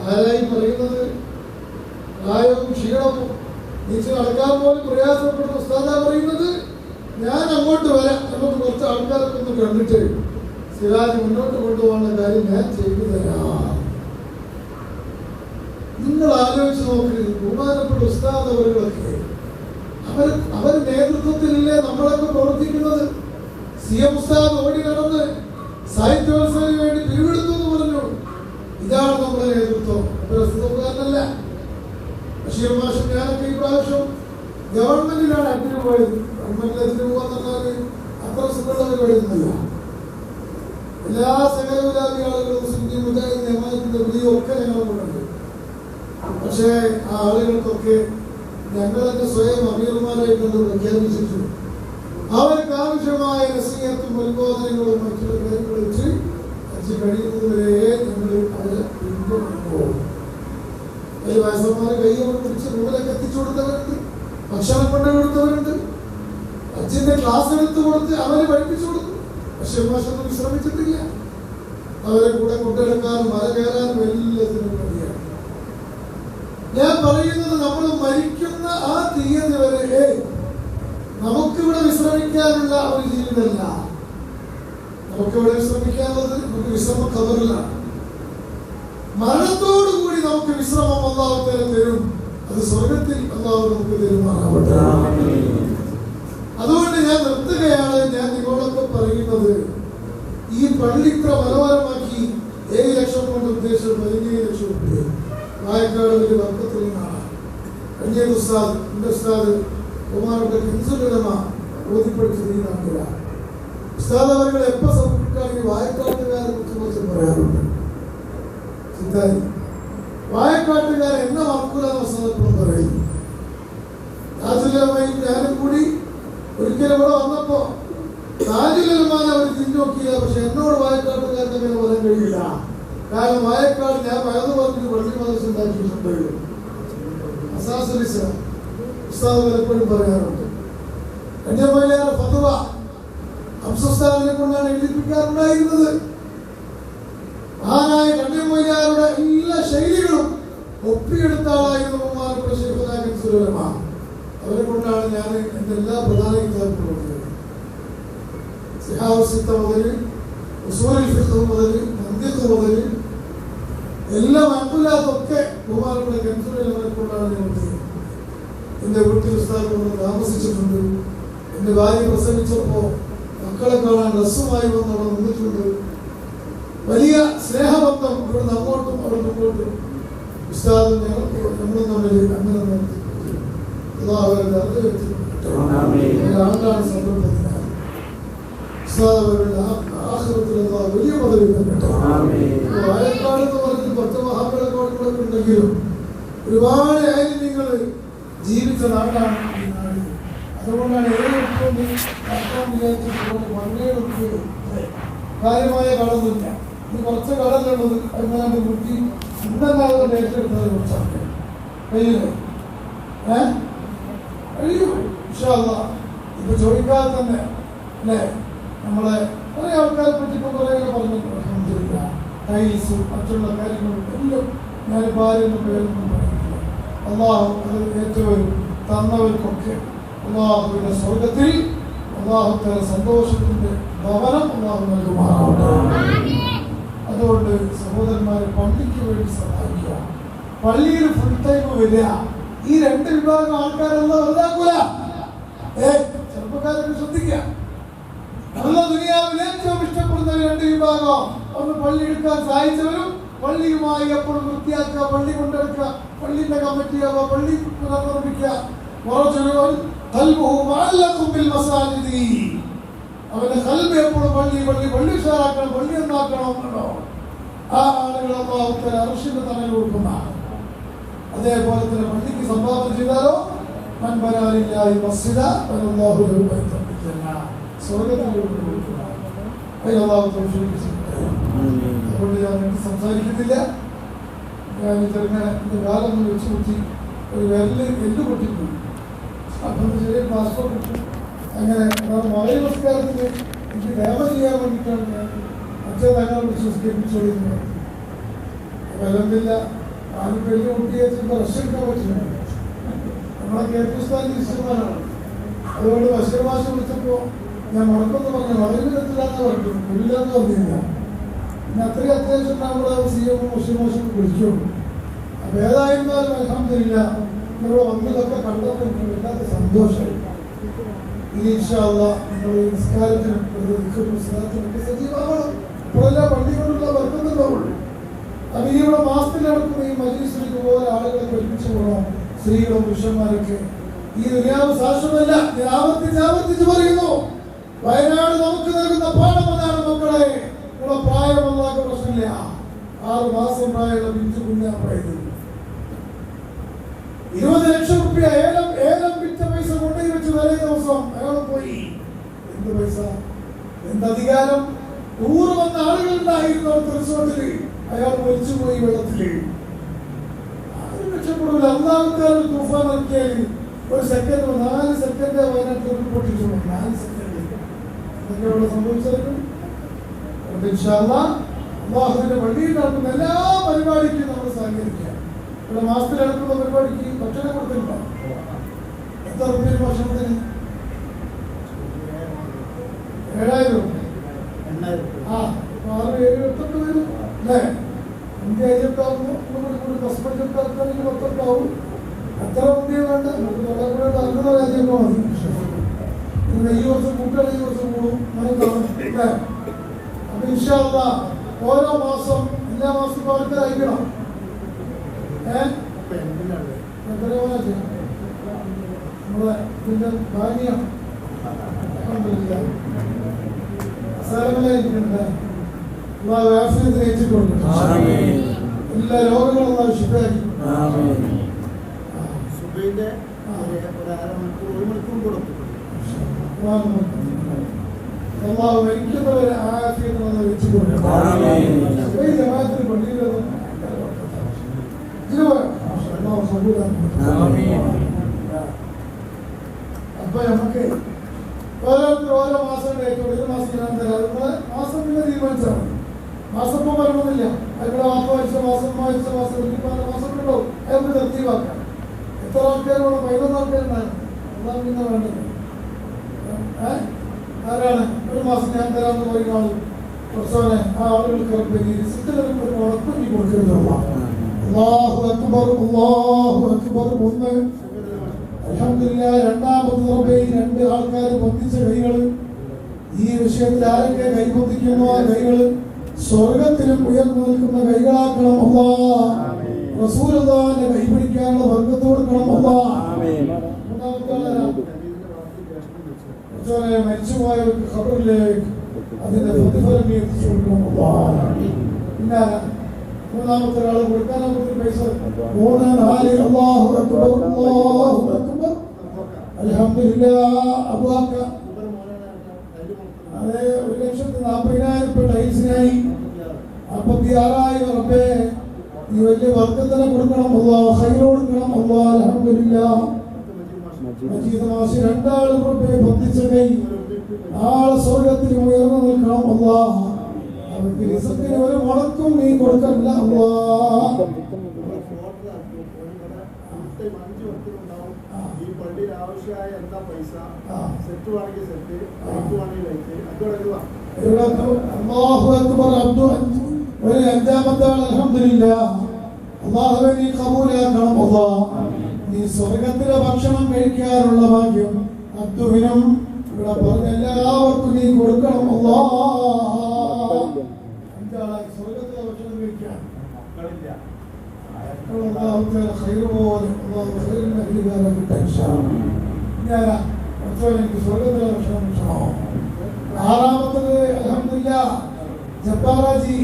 ആരായി പറയുന്നത്? പ്രായവും ക്ഷീണവും നീച്ച് നടക്കാൻ പോലും പ്രയാസപ്പെടുന്ന ഉസ്താദാ പറയുന്നത്, ഞാൻ അങ്ങോട്ട് വരാം, നമുക്ക് കുറച്ച് ആൾക്കാരൊക്കെ ഒന്ന് കണ്ടിട്ട് സിറാജ് മുന്നോട്ട് കൊണ്ടുപോകുന്ന കാര്യം ഞാൻ ചെയ്തു തരാം. നിങ്ങൾ ആലോചിച്ച് നോക്ക്, ബഹുമാനപ്പെട്ട ഉസ്താദ് അവരുകളൊക്കെ അവർ നേതൃത്വത്തിലല്ലേ നമ്മളൊക്കെ പ്രവർത്തിക്കുന്നത്. CM ഉസ്താദ് ഓടി നടന്ന് സാഹിത്യോത്സവത്തിന് വേണ്ടി പിരിവെടുത്തു എന്ന് പറഞ്ഞു. ഇതാണ് നമ്മുടെ നേതൃത്വം. പ്രസ്തുതക്കാരനല്ല. ബഷീർ മാഷും ഞാനൊക്കെ ഈ പ്രാവശ്യം ഗവൺമെന്റിലാണ് അഡ്മിന് പോയത്. ഗവൺമെന്റിൽ അതിന് പോകാന്ന് പറഞ്ഞാൽ അത്ര സുഖമുള്ള പരിപാടിയൊന്നുമല്ല. എല്ലാ സകലവിലാതി ആളുകളും സുന്നി മുജാഹിദ് ജമാഅത്തിന്റെ വിളിയൊക്കെ ഞങ്ങളെ കൊണ്ടുണ്ട്. പക്ഷേ ആ ആളുകൾക്കൊക്കെ ഞങ്ങളൊക്കെ സ്വയം അമീർമാരായിക്കൊണ്ട് പ്രഖ്യാപിച്ചിട്ടു. അവർക്ക് ആവശ്യമായ നസീഹത്തും ഉത്ബോധനങ്ങളും മറ്റുള്ള കാര്യങ്ങൾ വെച്ച് കഴിയുന്നതുവരെ ഞങ്ങൾ അവരെ പിന്തുണക്കും. അതിൽ വയസ്സന്മാരെ കൈകൊണ്ട് പിടിച്ച് റൂമിലൊക്കെ എത്തിച്ചു കൊടുത്തവരുണ്ട്, ഭക്ഷണം കൊണ്ട് കൊടുത്തവരുണ്ട്, അച്ഛൻ്റെ ക്ലാസ് എടുത്ത് കൊടുത്ത് അവരെ പഠിപ്പിച്ചു കൊടുത്തു. പക്ഷെ മാഷൊന്നും വിശ്രമിച്ചിട്ടില്ല. അവരെ കൂടെ കൊണ്ടെടുക്കാനും മല കയറാനും എല്ലാത്തിനും മതിയാണ്. ഞാൻ പറയുന്നത് നമ്മൾ മരിക്കുന്ന ആ തീയതി വരെ നമുക്കിവിടെ വിശ്രമിക്കാനുള്ള ഒരു ജീവിതമല്ല. നമുക്കിവിടെ വിശ്രമിക്കാനുള്ളത് നമുക്ക് വിശ്രമം ഖബറിലാണ്. മരണത്തോടുകൂടി നമുക്ക് വിശ്രമം അല്ലാഹു തആല തരും. അത് സ്വർഗത്തിൽ അല്ലാഹു നമുക്ക് തരുമാറാവട്ടെ. അതുകൊണ്ട് ഞാൻ നിർത്തുകയാണ്. ഞാൻ നിങ്ങളൊക്കെ പറയുന്നത്, ഈ പള്ളി ഇത്ര മനോഹരമാക്കി 7 ലക്ഷം കൊണ്ട് ഉദ്ദേശിച്ചത് 17 ലക്ഷം രൂപ വായക്കാട് വലിയ വർക്കത്തിൽ നിന്നാണ്. കഴിഞ്ഞ ഉസ്താദ്, എൻ്റെ ഉസ്താദ് ബഹുമാനപ്പെട്ട കിൻസുലമ ബോധ്യപ്പെടുത്തി നാട്ടില്ല. ഉസ്താദ് അവരുടെ എപ്പോൾ സമർപ്പിക്കുകയാണെങ്കിൽ വായക്കാട്ടുകാരെ കുറിച്ച് പറയാറുണ്ട്. ചിന്തായി വായക്കാട്ടുകാരെ എന്നെ മറക്കൂലെന്ന് ഉസ്താദ് പറയുന്നു. താജുലമയും ഞാനും കൂടി ഒരിക്കലും ഇവിടെ വന്നപ്പോ താജുലമാൻ അവർ തിരിഞ്ഞോക്കിയില്ല. പക്ഷെ എന്നോട് വായക്കാട്ടുകാർക്ക് അങ്ങനെ പറയാൻ കഴിയില്ല. കാരണം വായക്കാട് ഞാൻ വയതു പറഞ്ഞിട്ട് പള്ളി മദ്രസ ഉണ്ടാക്കിയിട്ടുണ്ട്. അസാസുലിസ്ലാം ഉസ്താദ് പലപ്പോഴും പറയാറുണ്ട്. കന്യാമയിലേറെ ഫത്വ അംസുസ്താദിനെ കൊണ്ടാണ് എഴുതിപ്പിക്കാറുണ്ടായിരുന്നത്. മഹാനായ കന്യാമയിലാരുടെ എല്ലാ ശൈലികളും ഒപ്പിയെടുത്ത ആളായിരുന്നു ബഹുമാനപ്പെട്ട ശൈഖുനാ കിൻസുൽ ഉലമ. അവരെ കൊണ്ടാണ് ഞാൻ എൻ്റെ എല്ലാ പ്രധാന കിതാബുകളും കൊടുത്തത്. സിഹാഹ് സിത്ത മുതൽ ഉസൂലുൽ ഫിഖ് മുതൽ മന്തിഖ് മുതൽ എല്ലാ മഅഖൂലാത്തൊക്കെ ബഹുമാനപ്പെട്ട കിൻസുൽ ഉലമയെ കൊണ്ടാണ് ഞാൻ കൊടുത്തത്. എൻ്റെ വീട്ടിൽ ഉസ്താദ് കൊണ്ട് താമസിച്ചിട്ടുണ്ട്. എൻ്റെ ഭാര്യ പ്രസവിച്ചപ്പോൾ മക്കളെ കാണാൻ ഡ്രസ്സുമായി വന്ന് അവിടെ നിന്നിട്ടുണ്ട്. വലിയ സ്നേഹബന്ധം ഇവിടുന്ന് അങ്ങോട്ടും അവിടെ ഇങ്ങോട്ടും ഉസ്താദും നമ്മളും തമ്മിൽ അങ്ങനെ ആണ്ടാണ് സന്ദർഭത്തിനാണ് ഉസ്താദ് അവരുടെ ആഖിറത്തിൽ വലിയ പദവി കണ്ടിട്ട്. വായക്കാട് എന്ന് പറഞ്ഞിട്ട് 10 മഹാബലങ്ങളൊക്കെ ഉണ്ടെങ്കിലും ഒരുപാട് ആയിരങ്ങൾ ജീവിച്ച നാടാണ് ഈ നാട്. അതുകൊണ്ടാണ് ഏതൊക്കെ കാര്യമായ കടന്നില്ല. ഇത് കുറച്ച് കടലുള്ളത് അതിനാണ്ട് കുട്ടി ഇന്നല്ലാതെ ഏറ്റെടുത്തത് കുറച്ചാണ് കഴിയുന്നത്. കഴിയൂ ഇൻഷാ അല്ലാഹ്. ഇപ്പൊ ചോദിക്കാതെ തന്നെ അല്ലേ നമ്മളെ കുറെ ആൾക്കാരെ പറ്റി ഇപ്പൊ കുറെ പറഞ്ഞിട്ടുണ്ട്. ടൈൽസും മറ്റുള്ള കാര്യങ്ങളും എല്ലാം ഞാനിപ്പോൾ ആരെയൊന്നും പേരൊന്നും പറയുന്നില്ല. അള്ളാഹു അത് ഏറ്റവും തന്നവർക്കൊക്കെ അള്ളാഹുവിന്റെ സ്വർഗത്തിൽ അള്ളാഹുവിന്റെ സന്തോഷത്തിന്റെ ഭവനം അള്ളാഹു നൽകുമാറാവട്ടെ. അതുകൊണ്ട് സഹോദരന്മാരെ പള്ളിക്ക് വേണ്ടി സഹായിക്കുക. പള്ളിയിൽ ഫുൾ ടൈം വരിക. ഈ 2 വിഭാഗം ആൾക്കാരെല്ലാം വെറുതാക്കൂല. ചെറുപ്പക്കാരൊക്കെ ശ്രദ്ധിക്കുക. നല്ല ദുനിയാവിൽ ഏറ്റവും ഇഷ്ടപ്പെടുന്ന 2 വിഭാഗം. ഒന്ന് പള്ളി എടുക്കാൻ സഹായിച്ചവരും പള്ളിയുമായി എപ്പോഴും വൃത്തിയാക്കുക, പള്ളി കൊണ്ടെടുക്കുക, പള്ളിന്റെ കമ്മിറ്റിയാവുക, പള്ളി പുനർനിർമ്മിക്കുക. അവന്റെ കൽബ് എപ്പോഴും പള്ളി ഉഷാറാക്കണം, പള്ളി എന്നാക്കണോ. ആ ആളുകൾ അല്ലാഹു അർശിന്റെ തണൽ കൊടുക്കുന്നതാണ്. അതേപോലെ തന്നെ പള്ളിക്ക് സംഭാവന ചെയ്താലോ മൻബനാലില്ലാഹി മസ്ജിദ വലല്ലാഹു ലഹു ബൈതൻ ഫിൽ ജന്ന സ്വർഗ്ഗത്തിൽ കൊടുക്കുന്നതാണ്. അല്ലാഹു തൗഫീഖ് ചെയ്യട്ടെ. അതുകൊണ്ട് ഞാൻ സംസാരിക്കുന്നില്ല. ഞാൻ ചെറുങ്ങനെ കാലൊന്ന് വെച്ച് കുത്തി ഒരു വിരല് എല്ല് പൊട്ടിപ്പോയി. അപ്പം ചെറിയ പാസ്പോർട്ട് കിട്ടും. അങ്ങനെ മകര നമസ്കാരത്തിന് എനിക്ക് ദേവ ചെയ്യാൻ വേണ്ടിയിട്ടാണ് ഞാൻ അച്ഛൻ തങ്ങളെ വിളിച്ച് നിസ്കരിപ്പിച്ചോളിക്കുന്നത്. വലമില്ല ആരും വലിയ കുട്ടിയെ ചിലപ്പോൾ റെസ്റ്റ് എടുക്കാൻ പറ്റില്ല. നമ്മളെ കേരളസ്ഥാനിൽ ഇഷ്ടമാനാണ്. അതുകൊണ്ട് ബഷീർ മാഷ് വിളിച്ചപ്പോൾ ഞാൻ മുടക്കൊന്ന് പറഞ്ഞു മകരത്തിലാന്ന് പറഞ്ഞു, ഇല്ലാന്ന് പറഞ്ഞില്ല. പിന്നെ അത്രയും അത്യാവശ്യം നമ്മുടെ സിഎം ബഷീർ മാഷും വിളിച്ചുള്ളൂ. അപ്പം ഏതായിരുന്നാലും അൽഹംദുലില്ലാ ഇവിടെ വന്നതൊക്കെ കണ്ടപ്പോൾ എനിക്ക് വല്ലാത്ത സന്തോഷമായി. ഇനി ഇൻഷാ അല്ലാഹ് നിങ്ങൾ ഈ നിസ്കാരത്തിനൊക്കെ സജീവമാവണം. ഇപ്പോഴെല്ലാം പള്ളി കൊണ്ടുള്ള വർക്കുന്നുണ്ടാവുള്ളൂ. അപ്പം ഇവിടെ മാസത്തിൽ നടക്കുന്ന ഈ മജ്‌ലിസിലേക്ക് പോലെ ആളുകളെ ഒരുമിച്ച് പോകണം. സ്ത്രീകളും പുരുഷന്മാരൊക്കെ. ഈ ദുനിയാവ് സാക്ഷരമല്ല. ഞാൻ ആവർത്തിച്ച് പറയുന്നു, വയനാട് നമുക്ക് നൽകുന്ന പാഠം അതാണ്. മക്കളെ ഇവിടെ പ്രായമല്ലാത്ത പ്രശ്നമില്ല. 6 മാസം പ്രായമുള്ള പിഞ്ചു കുഞ്ഞാ പറയുന്നത് 20 ലക്ഷം രൂപ ഏലം വിറ്റ പൈസ കൊണ്ടു വെച്ച് തലേ ദിവസം അയാൾ പോയി. എന്ത് പൈസ, എന്തധികാരം? 100 വന്ന ആളുകളുണ്ടായിരുന്നു റിസോർട്ടില്. അയാൾ മരിച്ചുപോയി വെള്ളത്തില്. 1 ലക്ഷം അതുപോലെ അള്ളാഹുക്കാർ ഒരു തൂഫാൻ ഇറക്കിയാൽ ഒരു സെക്കൻഡ് 4 സെക്കൻഡ് വയനാട്ടിൽ പൊട്ടിച്ചു 4 സെക്കൻഡ് അതൊക്കെ സംഭവിച്ചാലും അള്ളാഹുവിന്റെ വഴിയിൽ നടക്കുന്ന എല്ലാ പരിപാടിക്കും നമ്മൾ സഹകരിക്കുക. ഇവിടെ മാസത്തിൽ നടക്കുന്ന പരിപാടിക്ക് ഭക്ഷണം കൊടുത്തില്ല. എത്ര റുപ്യ ഭക്ഷണത്തിന്? 7,000 രൂപ. 6, 7, 8 വരും അല്ലേ? 5, 5 ആകുമ്പോൾ കസ്റ്റമർ ആക്കുകയാണെങ്കിൽ 10 ആവും. അത്ര മുന്തിയ വേണ്ട, അത്ഭുത രാജ്യമൊക്കെ മതി. ഈ വർഷം കൂട്ടുകാർ ഈ വർഷം കൂടും അല്ലേ? അപ്പൊ ഇൻഷാ അല്ലാഹ് ഓരോ മാസം എല്ലാ മാസവും ആൾക്കാർ അയക്കണം. നമ്മളെ ഇതിന്റെ ഭാഗ്യമാണ്. എല്ലാ രോഗങ്ങളും ശുദ്ധമാക്കി മരിക്കുന്നവരെ ആഫിയത്ത് വെച്ചുകൊണ്ട് ജമാഅത്തിന് പള്ളിയിലൊന്നും അപ്പൊ നമുക്ക് ഓരോരുത്തർ ഓരോ മാസം ഡേറ്റ് 1 മാസം ഞാൻ തരാം. നിങ്ങളെ മാസം പിന്നെ തീരുമാനിച്ചാൽ മാസം ഇപ്പം വരണമെന്നില്ല. അതിവിടെ 4 ആഴ്ച മാസം 3 ആഴ്ച മാസം 24 മാസം ഉണ്ടാവും. അതൊക്കെ തർത്തീവാക്കാം. എത്ര ആൾക്കാരോട് 11 ആൾക്കാരുണ്ടായിരുന്നു. അതാണ് പിന്നെ വേണ്ടത്. ആരാണ് 1 മാസം ഞാൻ തരാമെന്ന് പറയുന്ന ആൾ കുറച്ചോനെ ആ ആളുകൾക്ക് ഒരു ഉറപ്പുഞ്ഞി കൊടുക്കുന്നില്ല. അല്ലാഹു അക്ബർ അല്ലാഹു അക്ബർ. ഒന്ന് അൽഹംദുലില്ലാഹ്. രണ്ടാമത് റബ്ബേ 2 ആൾക്കാർ പൊന്തിച്ച കൈകൾ ഈ വിഷയത്തിൽ ആരൊക്കെ കൈപൊന്തിക്കുന്നു ആ കൈകൾ സ്വർഗത്തിലും ഉയർന്നു നിൽക്കുന്ന കൈകളാക്കണം അല്ലാഹ്. റസൂലുള്ളാഹിന്റെ കൈ പിടിക്കാനുള്ള ബർക്കത്ത് കൊടുക്കണം അല്ലാഹ്. മരിച്ചുപോയവർക്ക് ഖബറിലേക്ക് അതിന്റെ പ്രതിഫലം എത്തിച്ചു കൊടുക്കണം അല്ലാഹ്. പിന്നെ മൂന്നാമത്തെ ഒരാൾ കൊടുക്കാൻ പൈസ 3, 4 അല്ലാഹു അക്ബർ അല്ലാഹു അക്ബർ അൽഹംദുലില്ലാഹ്. അബൂബക്ക അതെ 1,40,000 രൂപ ടൈൽസിനായി 56,000 റബ്ബേ ഈ വലിയ വർക്കത്തിനെ കൊടുക്കണം അല്ലാഹ്. ഖൈർ കൊടുക്കണം അല്ലാഹ്. അൽഹംദുലില്ലാഹ്. മജീദ് മാഷി 2 ആൾ റബ്ബേ പൊന്തിച്ച കൈ ആളെ സ്വർഗത്തിൽ ഉയർന്നു നിൽക്കണം അല്ലാഹ്. അവർക്ക് റിസ്കിന് ഒരു മുടക്കും നീ കൊടുക്കണ്ട അല്ലാഹ്. ഒരു 5-ാമത്തെ ആൾ അൽഹംദുലില്ലാഹ്. അല്ലാഹുവേ നീ ഖബൂലാക്കണം അല്ലാഹ്. നീ സ്വർഗത്തിലെ ഭക്ഷണം കഴിക്കാനുള്ള ഭാഗ്യം അബ്ദുവിനും ഇവിടെ പറഞ്ഞ എല്ലാവർക്കും നീ കൊടുക്കണം അല്ലാഹ്. 5 ആളായി സ്വർഗത്തിലെ ഭക്ഷണം കഴിക്കാൻ സ്വർഗത്തിലെ ഭക്ഷണം കഴിച്ചോ. 6-ാമത്തത് അൽഹംദുലില്ലാഹ് ജബ്ബാറാജി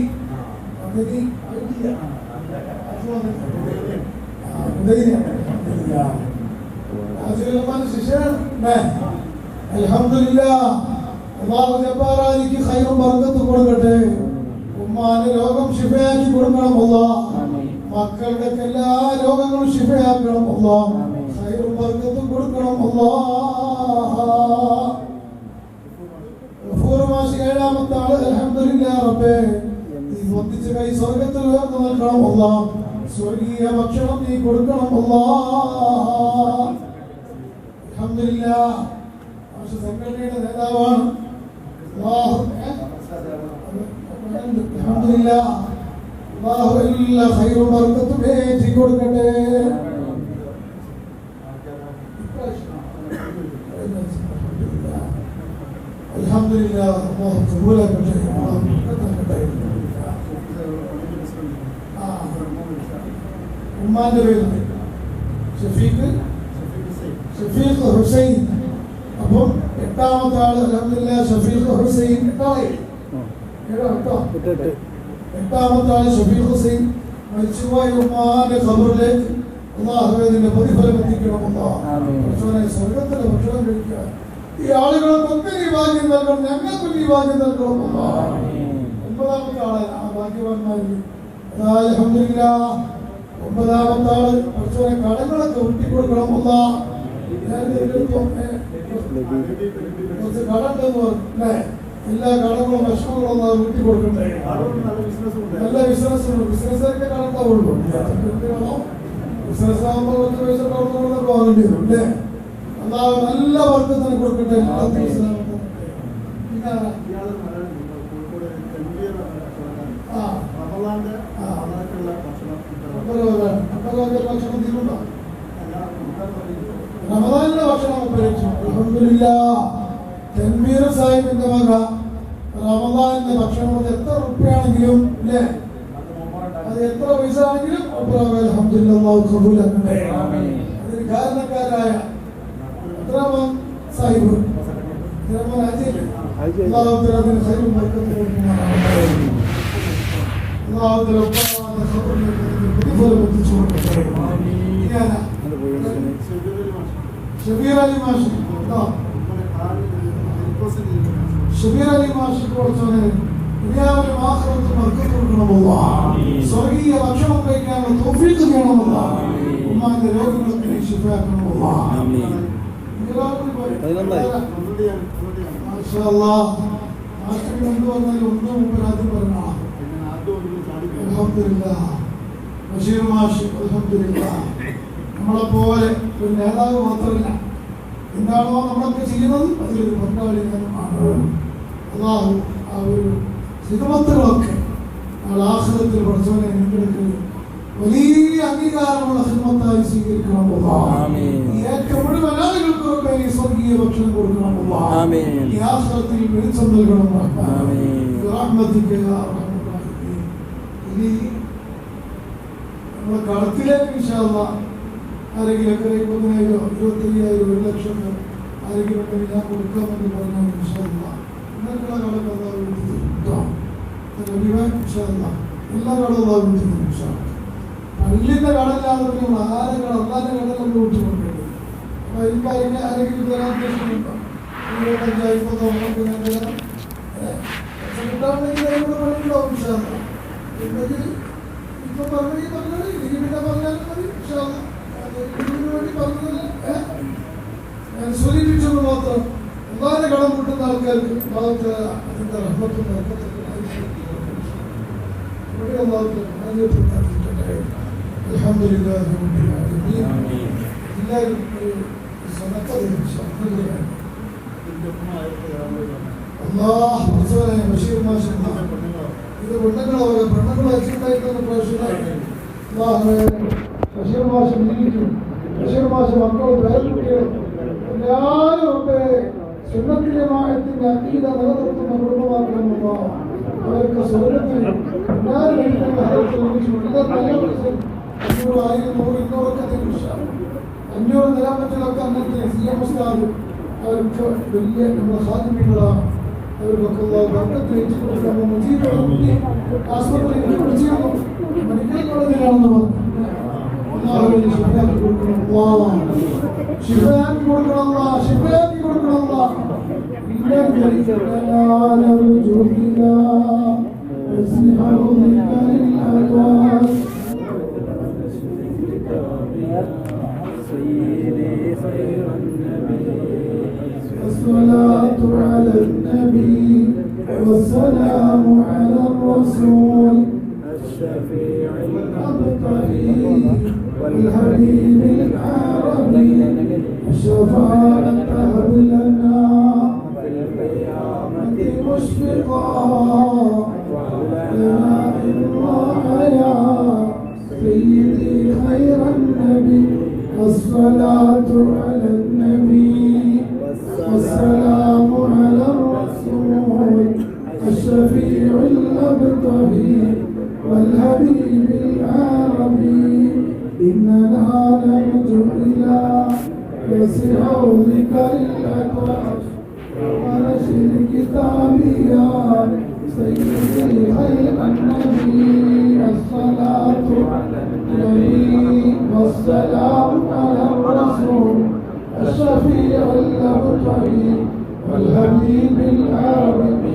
അൽഹംദുലില്ലാഹ്. അല്ലാഹു ജബ്ബാറാജിക്ക് ഖൈറും ബർക്കത്തും കൊടുക്കട്ടെ. ഉമ്മാന്റെ രോഗം ശിഫയാക്കി കൊടുക്കണം അല്ലാഹ്. മക്കളുടെ എല്ലാ രോഗങ്ങളും ശിഫയാക്കണം അല്ലാഹ്. ഖൈറും ബർക്കത്തും കൊടുക്കണം അല്ലാഹ്. ഗഫൂർ മാഷി 7-ാമത്തെ ആള് അൽഹംദുലില്ലാഹ് റബ്ബേ നീ പൊന്തിച്ച കൈ സ്വർഗത്തിൽ ഉയർന്നു നിൽക്കണം അല്ലാഹ്. സ്വർഗീയ ഭക്ഷണം നീ കൊടുക്കണം അല്ലാഹ്. അൽഹംദുലില്ലാഹ്. മാഷ സംഘടനയുടെ നേതാവാണ്. അൽഹംദുലില്ലാഹ്. അല്ലാഹു എല്ലാ ഖൈറും ബർക്കത്തും ഏറ്റി കൊടുക്കട്ടെ. അൽഹംദുലില്ലാഹ്. അല്ലാഹു ഖബൂലാക്കട്ടെ. ഉമ്മാന്റെ പേര് ഷഫീഖ് ഹുസൈൻ. അപ്പം 8-ാമത്തെ ആള് അൽഹംദുലില്ലാഹ് ഷഫീഖ് ഹുസൈൻ. 8-ാമത്തെ ആള് ഷഫീഖ് ഹുസൈൻ. മരിച്ചുപോയ ഉമ്മാന്റെ ഖബറിലേക്ക് അല്ലാഹുവേ നിന്റെ പ്രതിഫലം എത്തിക്കണം അല്ലാഹ്. സ്വർഗത്തിലെ ഭക്ഷണം കഴിക്കാൻ ഈ ആളുകൾക്കൊക്കെ നീ ഭാഗ്യം നൽകണം. ഞങ്ങൾക്ക് നീ ഭാഗ്യം നൽകണം അല്ലാഹ്. 9-ാമത്തെ ആളെ ആ ഭാഗ്യവാന്മാരിൽ അൽഹംദുലില്ലാഹ് ഒമ്പതാമത്തെ ആള് കുറച്ചുകൂടെ കടങ്ങളൊക്കെ ഒട്ടിക്കൊടുക്കണമല്ല. കുറച്ച് കടണ്ടെന്ന് പറഞ്ഞു അല്ലേ? എല്ലാ കടങ്ങളും വിഷമങ്ങളും വീട്ടി കൊടുക്കണ്ടേ? നല്ല ബിസിനസ് ഉണ്ട്. ബിസിനസ്സൊക്കെ കടണ്ടാവുള്ളൂ. ബിസിനസ് ആകുമ്പോൾ കുറച്ച് പൈസ കടന്നൊക്കെ വാങ്ങേണ്ടി വരും അല്ലേ? അതാ നല്ല വർക്ക് തന്നെ കൊടുക്കട്ടെ. ഭക്ഷണം തീരുണ്ടോ? റമദാനിലെ ഭക്ഷണം ഉപയോഗിച്ചു. അൽഹംദുലില്ലാഹ് തൻവീർ സാഹിബിന്റെ വക റമദാനിന്റെ ഭക്ഷണം എത്ര റുപ്യാണെങ്കിലും അല്ലേ, അത് എത്ര പൈസ ആണെങ്കിലും അൽഹംദുലില്ലാഹ് കബൂലാക്കട്ടെ. അതിന് കാരണക്കാരായ സാഹിബ് ഷബീർ അലി മാഷ് കൊടുത്തോനെ ദുനിയാവിലും ആഖിറത്തും ബർക്കത്ത് കൊടുക്കണമല്ല. സ്വർഗീയ ഭക്ഷണം കഴിക്കാനുള്ള തൗഫീഖ് ചെയ്യണമല്ല. ഉമ്മാന്റെ രോഗങ്ങൾക്ക് ശിഫയാക്കണമല്ല. മാഷാ അല്ലാഹ്. മാസ്റ്റർ എന്ത് പറഞ്ഞാലും ഒന്നും ആദ്യം പറഞ്ഞാണ്. അൽഹംദുലില്ലാഹ് ബഷീർ മാഷ് അൽഹംദുലില്ലാഹ് നമ്മളെപ്പോലെ ഒരു നേതാവ് മാത്രമല്ല, എന്താണോ നമ്മളൊക്കെ ചെയ്യുന്നത് അതിലൊരു പങ്കാളിത്തമാണ്. അല്ലാഹു ആ ഒരു ഹിദ്മത്തുകളൊക്കെ ആഖിറത്തിൽ പഠിച്ചവനെ നിങ്ങൾക്ക് വലിയ അംഗീകാരമുള്ള ഹിദ്മത്തായി സ്വീകരിക്കണം. ഏറ്റവും മുഴുവൻ ആളുകൾക്കൊക്കെ ഈ സ്വർഗീയ ഭക്ഷണം കൊടുക്കണം. ഈ ആഖിറത്തിൽ വെളിച്ചം നൽകണം. ഇനി നമ്മളെ കളത്തിലേക്ക് ഇൻഷാ അല്ലാഹ് ആരെങ്കിലൊക്കെ 20,000 25,000 1 ലക്ഷം ആരെങ്കിലും ഉണ്ടെങ്കിൽ ഞാൻ കൊടുക്കാമെന്ന് പറഞ്ഞാൽ ഇൻഷാ അല്ലാഹ് നിങ്ങൾക്കുള്ള കടം അല്ലാഹു ഇൻഷാ അല്ലാഹ് എല്ലാ കടം അല്ലാഹു ഇൻഷാ അല്ലാഹ്. പള്ളിന്റെ കടല്ലാതെ നമ്മൾ ആരെ കട അല്ലാതെ കടലൊക്കെ വിട്ടുകൊണ്ടേ. അപ്പൊ എനിക്ക് ആരെങ്കിലും തരാൻ ഉദ്ദേശമുണ്ടോ? 25 50 ഞാൻ തരാം. കിട്ടാണെങ്കിൽ പള്ളിയിലാവും ഇൻഷാ അല്ലാഹ്. എന്നെങ്കിൽ ഇപ്പൊ പറഞ്ഞാൽ എനിക്ക് പിന്നെ പറഞ്ഞാലും മതി ഇൻഷാ അല്ലാഹ്. ഇതിനു വേണ്ടി പറഞ്ഞതല്ല, ഞാൻ സൂചിപ്പിച്ചത് മാത്രം. അല്ലാതെ കടം കൂട്ടുന്ന ആൾക്കാർക്ക് അതിന്റെ റഹ്മത്തും അൽഹംദുലില്ലാഹി റബ്ബിൽ ആലമീൻ. എല്ലാവരും സദഖ അല്ലാഹ് റസൂലേ ബഷീർ മാഷ് ഇത് പെണ്ണുങ്ങളെ വെച്ചിട്ടുണ്ടായിരുന്ന പ്രശ്നമായി. ബഷീർ മാഷ് ജീവിക്കും. ബഷീർ മാഷ് മക്കളും പേരക്കുട്ടികളും എല്ലാവരും ഒക്കെ സുന്നത്തിജമാഅത്തിന്റെ അഖീദ നിലനിർത്തുന്ന കുടുംബമാക്കണമെന്നോ അവർക്ക് സ്വർഗത്തിൽ എല്ലാവരും 500 നിലമറ്റിലൊക്കെ അന്നത്തെ CM ഉസ്താദ് അവർക്ക് വലിയ നമ്മുടെ ഖാദിമികളാണ്. അവർക്കൊക്കെ വർക്കത്തിൽ ആസ്പത്രിയിൽ വിളിച്ചിരുന്നു. മെഡിക്കൽ കോളേജിലാണെന്ന് പറഞ്ഞു. ശിഫയാക്കി കൊടുക്കണം. ശിഫയാക്കി കൊടുക്കണം. الصلاة على النبي والسلام على الرسول الشفيع الأبطري والحبيب العربي الشفاعة هب لنا في القيامة مشفقا لنا الله يا سيدي خير النبي. الصلاة على النبي والسلام على الرسول الشفيع الأبطري والحبيب العربي. إننا نرجو إلى يسر حوضك الأكوان ونشر كتابيا سيدي خير النبي. الصلاة على النبي والسلام على الرسول الشفيع الأبطري والحبيب العربي.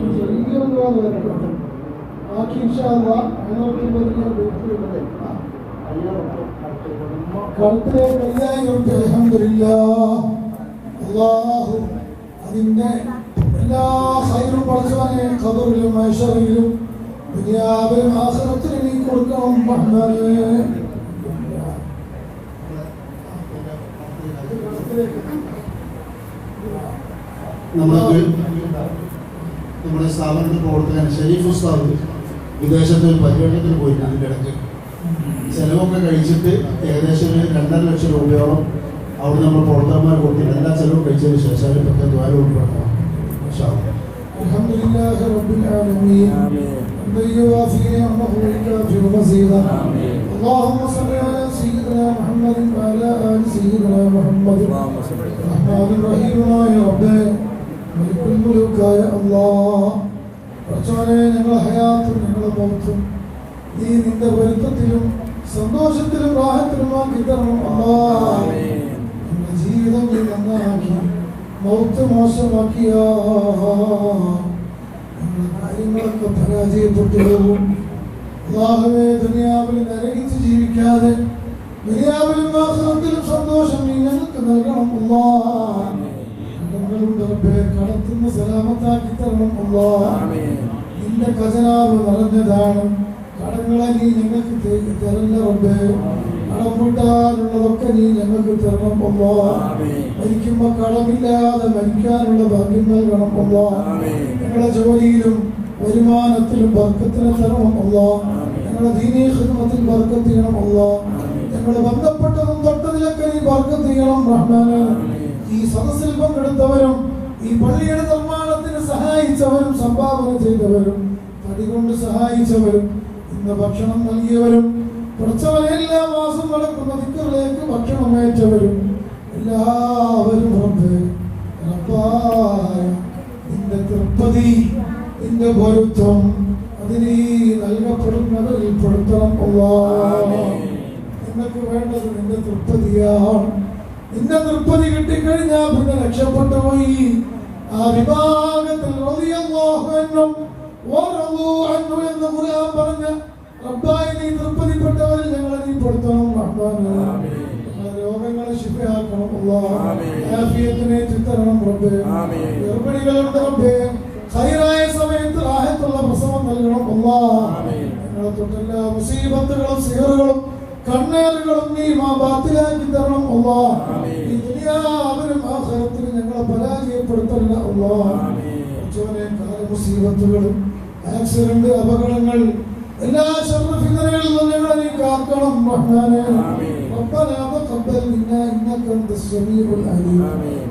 إن شاء الله أنا أقول لك കഴുത്തിലെ കല്യാണം അൽഹംദുലില്ലാഹ്. അല്ലാഹു അതിന്റെ എല്ലാ ഹൈറും പഠിച്ചവനെ ഖബറിലും മഹ്ശറിലും ദുനിയാവിലും ആഖിറത്തിലും നീ കൊടുക്കണം റഹ്മാനേ. നമ്മുടെ സ്ഥാപനത്തിൽ പ്രവർത്തകൻ ഷരീഫ് ഉസ്താദ് വിദേശത്ത് ഒരു പര്യടനത്തിന് പോയിട്ട് അതിൻ്റെ ഇടയ്ക്ക് ചിലവൊക്കെ കഴിച്ചിട്ട് ഏകദേശം 2.5 ലക്ഷം രൂപയോളം അവിടെ നമ്മൾ പ്രവർത്തകന്മാർ കൊടുത്തിട്ട് എല്ലാ ചിലവും കഴിച്ചതിന് ശേഷം അതിനൊക്കെ ദ്വാരം ഉൾപ്പെടുത്തണം. അൽഹംദുലില്ലാഹി റബ്ബിൽ ആലമീൻ. ويوافي نعمه ويكافئ مزيدا. اللهم صل على سيدنا محمد وعلى آل سيدنا محمد. الرحمن الرحيم يا رب ملك الملوك يا الله. പടച്ചോനെ ഞങ്ങളുടെ ഹയാത്തും ഞങ്ങളുടെ മൗത്തും നീ നിന്റെ പൊരുത്തത്തിലും സന്തോഷത്തിലും റാഹത്തിലും ആക്കി തരണം അല്ലാഹ്. ഞങ്ങളുടെ ജീവിതം നീ നന്നാക്കി മൗത്ത് മോശമാക്കിയ കാര്യങ്ങളൊക്കെ പരാജയപ്പെട്ടു പോകും. അല്ലാഹുവേ ദുനിയാവിൽ നരകിച്ച് ജീവിക്കാതെ ദുനിയാവിലും ആഖിറത്തിലും സന്തോഷം നീ ഞങ്ങൾക്ക് നൽകണം അല്ലാഹ്. കടങ്ങളുണ്ട് റബ്ബേ, കടത്തുന്ന സലാമത്താക്കി തരണം അല്ലാഹ്. നിന്റെ ഖജനാവ് നിറഞ്ഞതാണ്, കടങ്ങളെ നീ ഞങ്ങൾക്ക് തരല്ല റബ്ബേ. കടം വീട്ടാനുള്ളതൊക്കെ നീ ഞങ്ങൾക്ക് തരണം അല്ലാഹ്. മരിക്കുമ്പോ കടമില്ലാതെ മരിക്കാനുള്ള ഭാഗ്യം നൽകണം അല്ലാഹ്. ഞങ്ങളുടെ ജോലിയിലും വരുമാനത്തിലും ബർക്കത്തിനെ തരണം അല്ലാഹ്. ഞങ്ങളുടെ ദീനീ ഖിദ്മത്തിൽ ബർക്കത്ത് ചെയ്യണം അല്ലാഹ്. ഞങ്ങൾ ബന്ധപ്പെട്ടതും തൊട്ടതിലൊക്കെ നീ ബർക്കത്ത് ചെയ്യണം റഹ്മാനേ. ഈ സദസ്സിൽ പങ്കെടുത്തവരും ഈ പള്ളിയുടെ നിർമ്മാണത്തിന് സഹായിച്ചവരും സംഭാവന ചെയ്തവരും തടികൊണ്ട് സഹായിച്ചവരും ഇന്ന് ഭക്ഷണം നൽകിയവരും കുറച്ചവരെ എല്ലാ മാസം നടക്കുന്ന ദിക്റിലേക്ക് ഭക്ഷണമേറ്റവരും എല്ലാവരും റബ്ബായ നിന്റെ തൃപ്തി നിന്റെ പൊരുത്തം അതിന് നൽകപ്പെടുന്നവരിൽ പെടുത്തണം അല്ലാഹ്. നിങ്ങൾക്ക് വേണ്ടത് നിന്റെ തൃപ്തിയാണ്. നിന്റെ തൃപ്തി കിട്ടിക്കഴിഞ്ഞാൽ പിന്നെ രക്ഷപ്പെട്ടു പോയി. ആ വിഭാഗത്തിൽ റളിയല്ലാഹു അൻഹും വറളൂ അൻഹു എന്ന് ഖുർആൻ പറഞ്ഞ റബ്ബായ നീ തൃപ്തിപ്പെട്ടവരിൽ ഞങ്ങളെ നീ പെടുത്തണം റഹ്മാനേ. ഞങ്ങളുടെ രോഗങ്ങളെ ശിഫയാക്കണം അല്ലാഹ്. ആഫിയത്തിനെ തരണം റബ്ബേ. ഗർഭിണികളുണ്ട് റബ്ബേ, ഖൈറായ സമയത്ത് റാഹത്തുള്ള പ്രസവം നൽകണം അല്ലാഹ്. ഞങ്ങളെ തൊട്ടെല്ലാ മുസീബത്തുകളും സിഹറുകളും കണ്ണേറുകളും നീ ബാത്തിലാക്കി തരണം അല്ലാഹ്. ഈ ദുനിയാവിലും ആഖിറത്തിലും ഞങ്ങളെ പരാജയപ്പെടുത്തല്ല അല്ലാഹ്. മുസീബത്തുകളും ആക്സിഡന്റ് അപകടങ്ങൾ എല്ലാ ശർറ ഫിത്നകളിൽ നിന്നും ഞങ്ങളെ നീ കാക്കണം റഹ്മാനേ. ربنا تقبل منا انك انت السميع العليم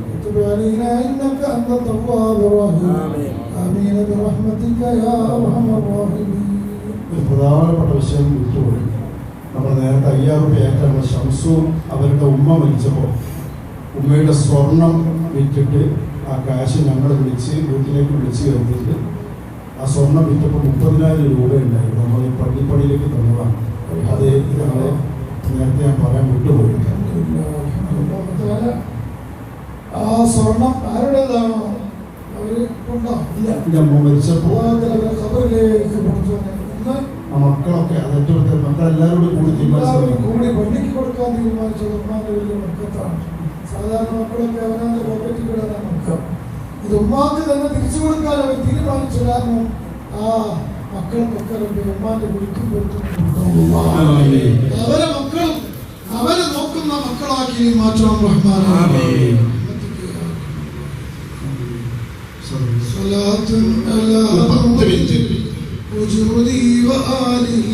وتب علينا انك انت التواب الرحيم آمين برحمتك يا ارحم الراحمين. ഒരു പ്രധാനപ്പെട്ട വിഷയം വിട്ടുപോയി. നമ്മൾ നേരത്തെ 5000 രൂപയായിട്ടുള്ള ഷംസു അവരുടെ ഉമ്മ മരിച്ചപ്പോൾ ഉമ്മയുടെ സ്വർണം വിറ്റിട്ട് ആ കാശ് ഞങ്ങൾ വീട്ടിലേക്ക് വിളിച്ച് കയറ്റിയിട്ട് ആ സ്വർണം വിറ്റപ്പോൾ 30,000 രൂപ ഉണ്ടായിരുന്നു. നമ്മൾ ഈ പള്ളിപ്പടിയിലേക്ക് തന്നതാണ്. അത് ഞങ്ങളെ നേരത്തെ ഞാൻ പറയാൻ വിട്ടുപോയി. ആ സ്വർണം ആരുടേതാണോ മരിച്ചപ്പോൾ ആ മക്കളൊക്കെ അതെടുത്ത് മക്കളെല്ലാവരോടും കൂടി പള്ളിക്ക് കൊടുക്കാൻ തീരുമാനിച്ചത് ഉമ്മാന്റെ വലിയ മക്കത്താണ്. സാധാരണ മക്കളൊക്കെ അവനാന്റെ പോക്കറ്റിൽ കിടന്നാണ് മക്കൾ. ഇത് ഉമ്മാക്ക് തന്നെ തിരിച്ചു കൊടുക്കാൻ അവർ തീരുമാനിച്ചു. കാരണം ആ മക്കൾക്കൊക്കെ ഉമ്മാന്റെ കുടിക്കും അവരെ മക്കളും അവരെ നോക്കുന്ന മക്കളാക്കി മാറ്റണം റഹ്മാനേ. صلاة على وجودي وآله